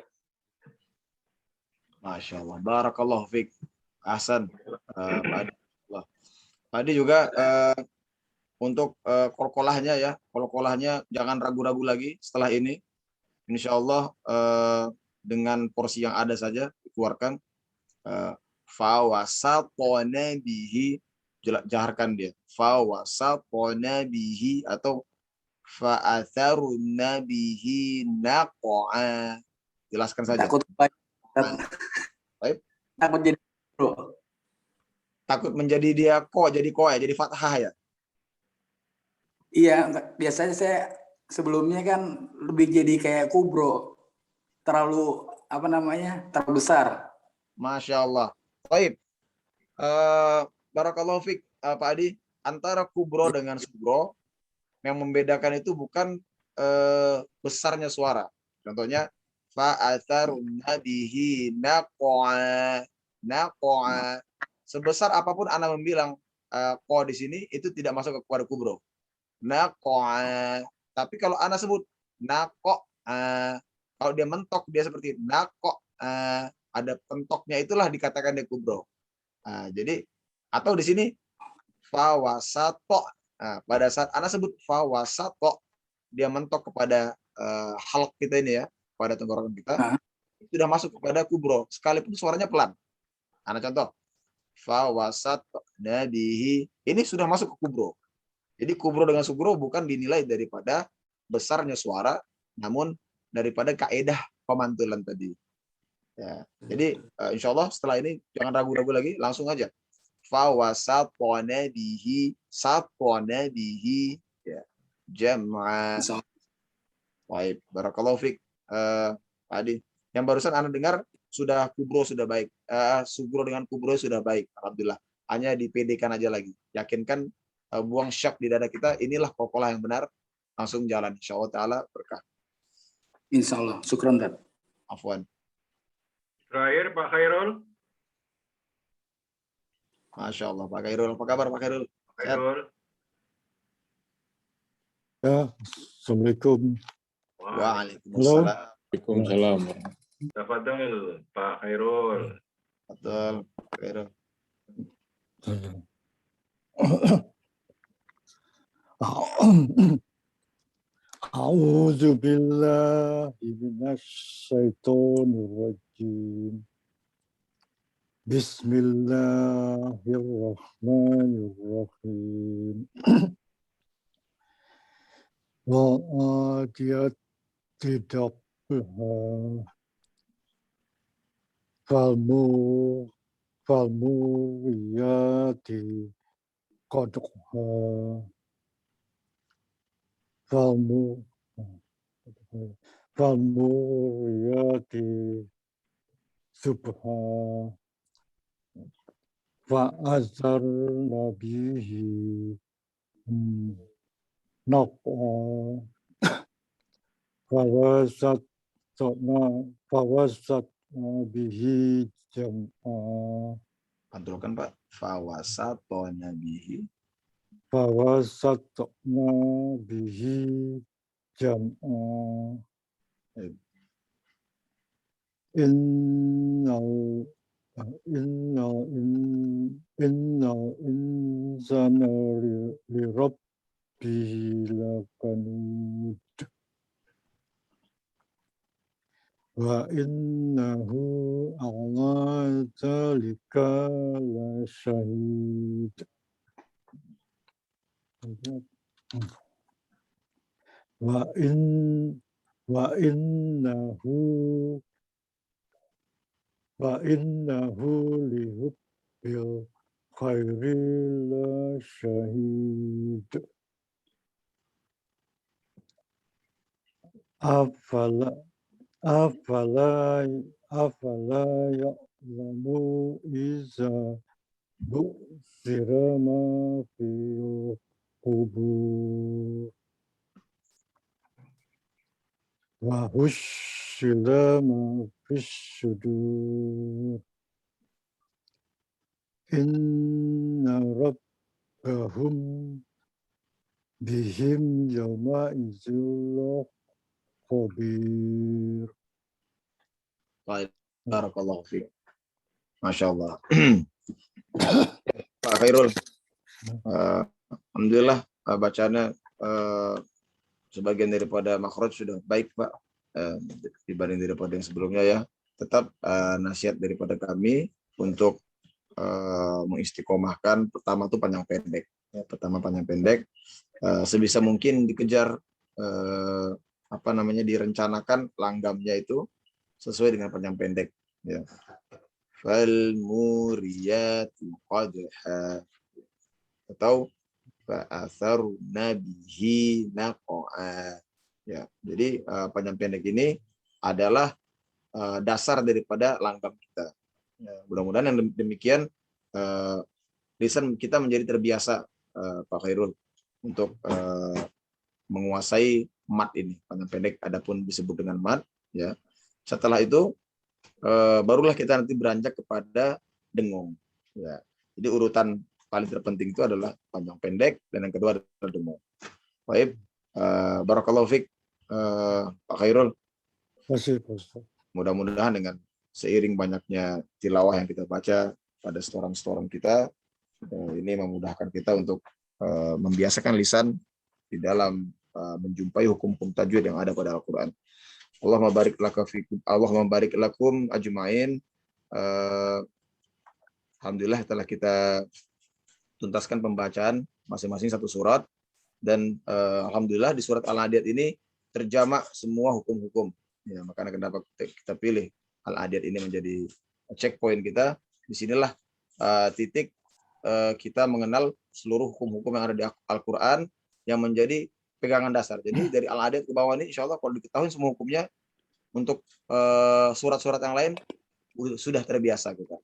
Masya Allah. Barakallahu fiik. Ahsan. Pak Adi. Pak Adi juga untuk kol-kolahnya ya. Kol-kolahnya jangan ragu-ragu lagi setelah ini. Insya Allah dengan porsi yang ada saja dikeluarkan. Fawasatona bihi. Jaharkan dia. Fawasatona bihi atau fa'atharuna bihi naqa'a. Jelaskan saja. Takut jadi bro. Takut menjadi dia jadi jadi fathah ya. Iya, biasanya saya sebelumnya kan lebih jadi kayak kubro, terlalu terlalu besar. Masya Allah. Baik. Barakallahu fiik Pak Adi. Antara kubro dengan sugro yang membedakan itu bukan besarnya suara. Contohnya fa'atharuna bihi naqa'a. Sebesar apapun Anda membilang ko di sini itu tidak masuk kepada kubro. Naqa'a. Tapi kalau Anda sebut naqa'a, kalau dia mentok dia seperti naqa'a, ada pentoknya itulah dikatakan dia kubro. Jadi atau di sini fawasato. Pada saat Anda sebut fawasato, dia mentok kepada halq kita ini ya, pada tenggorokan kita, sudah masuk kepada kubro, sekalipun suaranya pelan. Anak contoh, fawasat nabihi, ini sudah masuk ke kubro. Jadi kubro dengan sugro bukan dinilai daripada besarnya suara, namun daripada kaedah pemantulan tadi. Ya, jadi insya Allah setelah ini jangan ragu-ragu lagi, langsung aja. Fawasat nabihi, satona bihi, ya, jam'a. Baik, barakallahu fiik. Pak Adi, yang barusan Anda dengar sudah kubro sudah baik, sugro dengan kubro sudah baik, alhamdulillah. Hanya dipedekan aja lagi, yakinkan, buang syak di dada kita. Inilah kokolah yang benar, langsung jalan. Insya Allah Taala berkah. Insya Allah, syukran Tat. Afwan. Terakhir Pak Khairul. Masya Allah Pak Khairul, apa kabar Pak Khairul? Khairul. Ya, Assalamualaikum. Waalaikumsalam. Waalaikumsalam. Tafadhal, Pak Khairul. Betul. Khairul. A'udzu billahi minasyaitonir rajim. Bismillahirrahmanirrahim. Wa'adiyati dabha. Falmuriyati qadha. Falmuriyati subha. Fa'azarna bihi naq'a. Fawasatna bihi jam'a. Pantulkan Pak. Fawasatona bihi. Fawasatna bihi jam'a. Innal insana li rabbihi lakanud. Wa innahu ala dzalika lasyahid. Wa innahu lihubbil khairi lasyahid. Afala ya'lamu iza bu'thira ma fil qubur wa hushila ma fis sudur. Inna rabbahum bihim yawma idzil khabir. Baik. Barakallahu fiik. Masya Allah. Pak Khairul. Alhamdulillah bacaannya sebagian daripada makhraj sudah baik Pak, dibanding daripada yang sebelumnya ya. Tetap nasihat daripada kami untuk mengistiqomahkan pertama itu panjang pendek. Ya, pertama panjang pendek, sebisa mungkin dikejar direncanakan langgamnya itu sesuai dengan panjang pendek. Ya. Fal muriyati qadha atau fa'atharna bihi naq'a. Ya, jadi panjang pendek ini adalah dasar daripada langgam kita. Ya, mudah-mudahan yang demikian lisan kita menjadi terbiasa Pak Khairul untuk menguasai mat ini, panjang pendek adapun disebut dengan mat. Ya, setelah itu barulah kita nanti beranjak kepada dengung. Ya, jadi urutan paling terpenting itu adalah panjang pendek dan yang kedua adalah dengung. Baik, barakallahu fiik Pak Khairul. Mudah-mudahan dengan seiring banyaknya tilawah yang kita baca pada setoran-setoran kita, ini memudahkan kita untuk membiasakan lisan di dalam menjumpai hukum-hukum tajwid yang ada pada Al-Quran. Allahumma barik lakum ajmain. Alhamdulillah telah kita tuntaskan pembacaan masing-masing satu surat dan alhamdulillah di surat Al-Adiyat ini terjamak semua hukum-hukum. Ya, makanya kenapa kita pilih Al-Adiyat ini menjadi checkpoint kita. Disinilah titik kita mengenal seluruh hukum-hukum yang ada di Al-Quran yang menjadi pegangan dasar. Jadi dari Al-Adiyat ke bawah ini insya Allah kalau diketahui semua hukumnya, untuk surat-surat yang lain sudah terbiasa kita.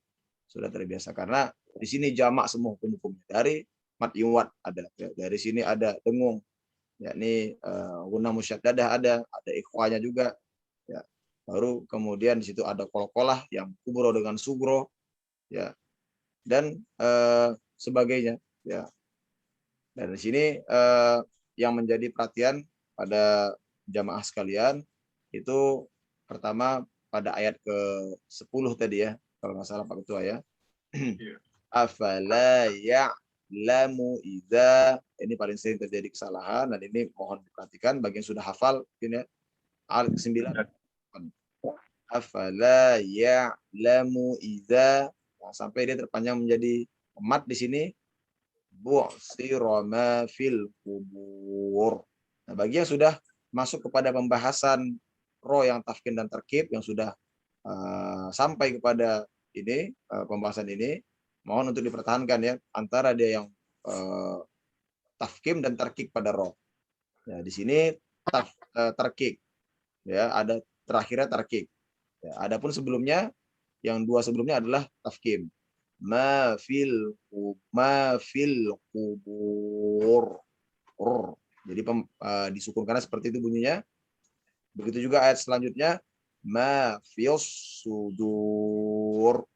Sudah terbiasa karena di sini jamak semua hukum-hukum. Dari mat iwat ada, dari sini ada dengung, yakni guna musyaddadah ada ikhwanya juga. Ya. Baru kemudian di situ ada qolqolah yang kubro dengan sugro, ya, dan sebagainya. Ya. Dan di sini yang menjadi perhatian pada jamaah sekalian itu pertama pada ayat ke-10 tadi ya, kalau nggak salah Pak Ketua ya. Afala ya'lamu idza, ini paling sering terjadi kesalahan dan ini mohon diperhatikan bagi yang sudah hafal ini ya. Ayat ke-9. Afala ya'lamu idza, nah, sampai dia terpanjang menjadi mat di sini. Bu'sira ma fil kubur. Nah, bagi yang sudah masuk kepada pembahasan roh yang tafkim dan terkib yang sudah sampai kepada ini pembahasan ini, mohon untuk dipertahankan ya antara dia yang tafkim dan terkik pada roh. Ya, di sini terkik ya, ada terakhirnya terkik. Ya, adapun sebelumnya yang dua sebelumnya adalah tafkim. Ma fil kubur. Jadi disukunkan seperti itu bunyinya. Begitu juga ayat selanjutnya ma fis sudur.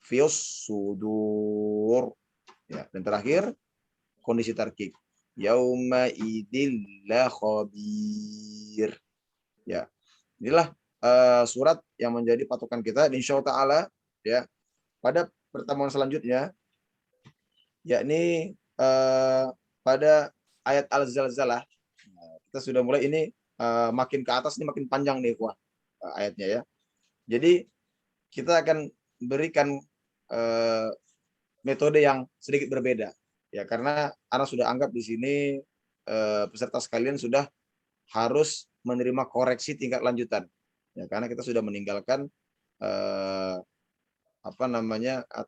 Fis sudur. Ya, dan terakhir kondisi tarkik. Yauma idil la khabir. Ya. Inilah surat yang menjadi patokan kita insyaallah taala ya. Pada pertemuan selanjutnya yakni pada ayat Al-Zalzalah. Kita sudah mulai ini makin ke atas ini makin panjang nih ayatnya ya. Jadi kita akan berikan metode yang sedikit berbeda ya, karena Ana sudah anggap di sini peserta sekalian sudah harus menerima koreksi tingkat lanjutan ya, karena kita sudah meninggalkan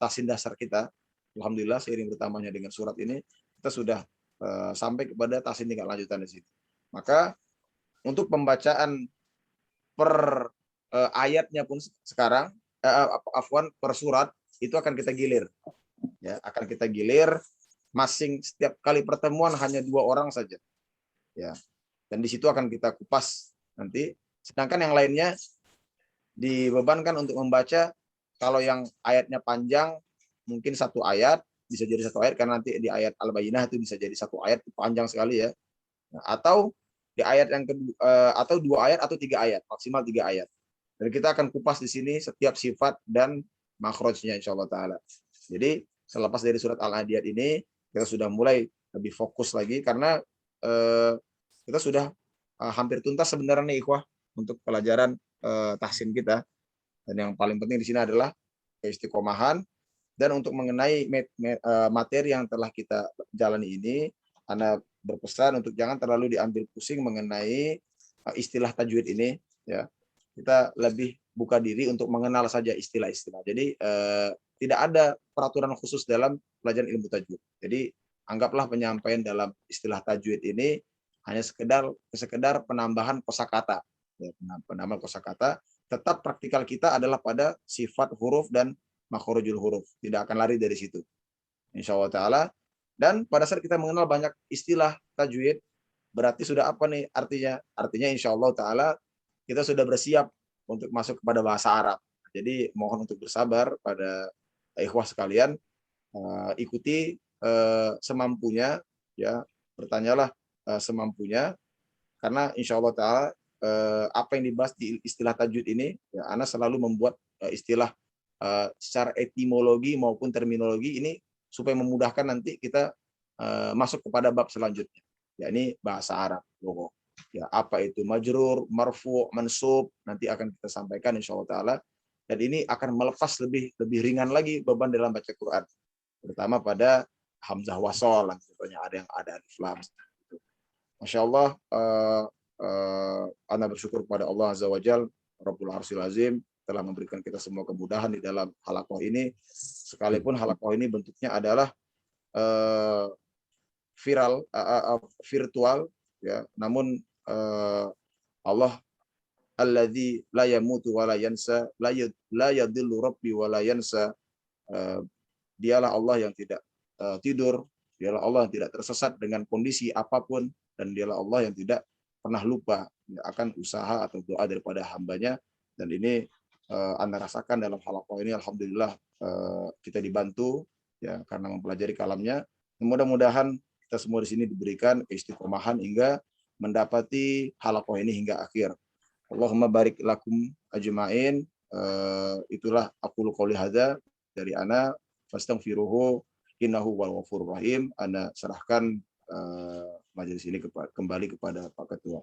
tasin dasar kita. Alhamdulillah seiring bertambahnya dengan surat ini kita sudah sampai kepada tasin tingkat lanjutan di sini. Maka untuk pembacaan per ayatnya pun sekarang per surat itu akan kita gilir ya, akan kita gilir setiap kali pertemuan hanya 2 orang saja ya, dan di situ akan kita kupas nanti, sedangkan yang lainnya dibebankan untuk membaca. Kalau yang ayatnya panjang mungkin 1 ayat, bisa jadi 1 ayat karena nanti di ayat Al-Bayyinah itu bisa jadi 1 ayat panjang sekali ya. Nah, atau di ayat yang kedua atau 2 ayat atau 3 ayat, maksimal 3 ayat. Dan kita akan kupas di sini setiap sifat dan makhrajnya insyaallah taala. Jadi selepas dari surat Al-Adiyat ini kita sudah mulai lebih fokus lagi karena kita sudah hampir tuntas sebenarnya nih ikhwah untuk pelajaran tahsin kita. Dan yang paling penting di sini adalah keistiqomahan. Dan untuk mengenai materi yang telah kita jalani ini, Anda berpesan untuk jangan terlalu diambil pusing mengenai istilah tajwid ini. Ya, kita lebih buka diri untuk mengenal saja istilah-istilah. Jadi tidak ada peraturan khusus dalam pelajaran ilmu tajwid. Jadi anggaplah penyampaian dalam istilah tajwid ini hanya sekedar penambahan kosakata. Ya, penambahan kosakata. Tetap praktikal kita adalah pada sifat huruf dan makhrajul huruf. Tidak akan lari dari situ. Insyaallah taala. Dan pada saat kita mengenal banyak istilah tajwid, berarti sudah apa nih artinya? Artinya insyaallah taala kita sudah bersiap untuk masuk kepada bahasa Arab. Jadi mohon untuk bersabar pada ikhwah sekalian, ikuti semampunya ya, bertanyalah semampunya, karena insyaallah taala apa yang dibahas di istilah tajwid ini, ya, Ana selalu membuat istilah secara etimologi maupun terminologi ini supaya memudahkan nanti kita masuk kepada bab selanjutnya, yakni bahasa Arab. Ya, apa itu majrur, marfu, mansub, nanti akan kita sampaikan insyaallah taala. Dan ini akan melepas lebih ringan lagi beban dalam baca Quran, terutama pada hamzah wasol, contohnya ada alif lam. Masya Allah. Ana bersyukur kepada Allah Azza wa Jal, Rabbul Arsyil Azim, telah memberikan kita semua kemudahan di dalam halaqah ini, sekalipun halaqah ini bentuknya adalah virtual ya, namun Allah alladzi la yamutu wa la yansa, la yadillu rabbi wa la yansa, dialah Allah yang tidak tidur, dialah Allah yang tidak tersesat dengan kondisi apapun, dan dialah Allah yang tidak pernah lupa akan usaha atau doa daripada hambanya. Dan ini Anda rasakan dalam halaqah ini, alhamdulillah kita dibantu ya karena mempelajari kalamnya. Mudah-mudahan kita semua di sini diberikan keistiqomahan hingga mendapati halaqah ini hingga akhir. Allahumma barik lakum ajma'in. Itulah aqulu qouli hadza dari ana, fastaghfiruhu innahu wal ghafurur rahim. Ana serahkan majelis ini kembali kepada Pak Ketua.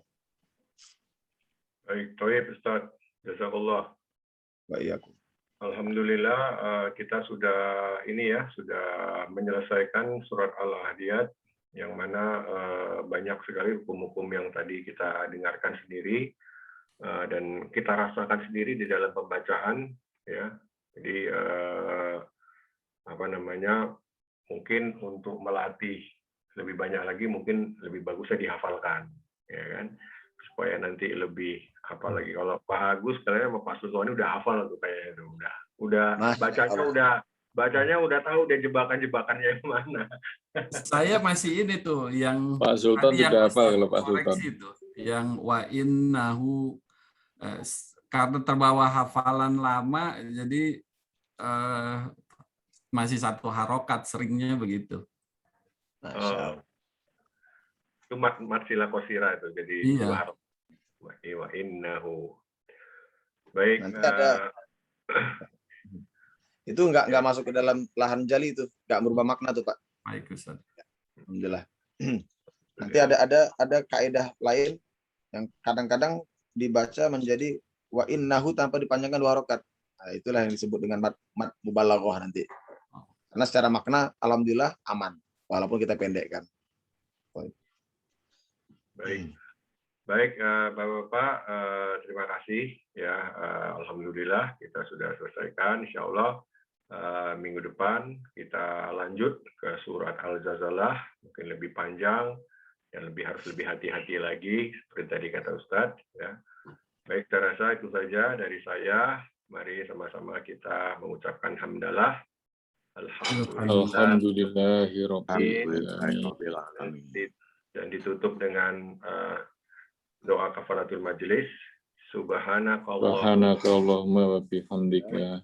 Baik, Toib Ustaz. Jazakallah. Baik. Alhamdulillah kita sudah sudah menyelesaikan surat Al-Adiyat yang mana banyak sekali hukum-hukum yang tadi kita dengarkan sendiri dan kita rasakan sendiri di dalam pembacaan, ya. Jadi mungkin untuk melatih lebih banyak lagi, mungkin lebih bagusnya dihafalkan, ya kan, supaya nanti lebih, apalagi kalau Pak Agus kalian sama Pak Sultoni udah hafal tuh kayaknya itu udah bacanya udah tahu deh jebakan-jebakannya yang mana. Saya masih ini tuh yang Pak Sultan tadi yang tidak apa Ustaz kalau Pak Sultan. koreksi itu, yang wa innahu karena terbawa hafalan lama jadi masih satu harokat, seringnya begitu. Itu matsila qasira itu, jadi Iya. wa innahu. Baik. Nanti ada itu nggak masuk ke dalam lahan jali itu, nggak merubah makna tuh Pak. Baik Ustaz. Alhamdulillah. Nanti ada kaidah lain yang kadang-kadang dibaca menjadi wa innahu tanpa dipanjangkan 2 harokat. Nah, itulah yang disebut dengan mat mubalaghah nanti. Karena secara makna alhamdulillah aman walaupun kita pendekkan. Baik, Bapak-bapak, terima kasih ya. Alhamdulillah kita sudah selesaikan. Insya Allah minggu depan kita lanjut ke surat Al-Zazalah, mungkin lebih panjang dan harus lebih hati-hati lagi seperti tadi kata Ustadz. Ya. Baik, saya rasa itu saja dari saya. Mari sama-sama kita mengucapkan hamdalah. Alhamdulillahirabbil alamin. Dan ditutup dengan doa kafaratul majelis. Subhanakallahumma wa bihamdika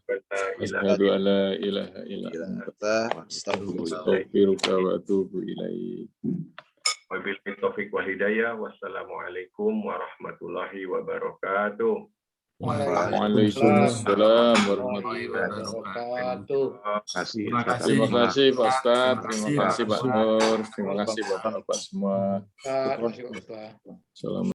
asyhadu an la ilaha illa anta astaghfiruka wa atubu ilaik. Wabillahi taufiq wal hidayah. Wassalamualaikum warahmatullahi wabarakatuh. Waalaikumsalam warahmatullahi wabarakatuh. Terima kasih. Terima kasih Pak Ustadz, terima kasih Pak Nur, terima kasih Bapak-bapak semua. Terima kasih, Pak. Salam.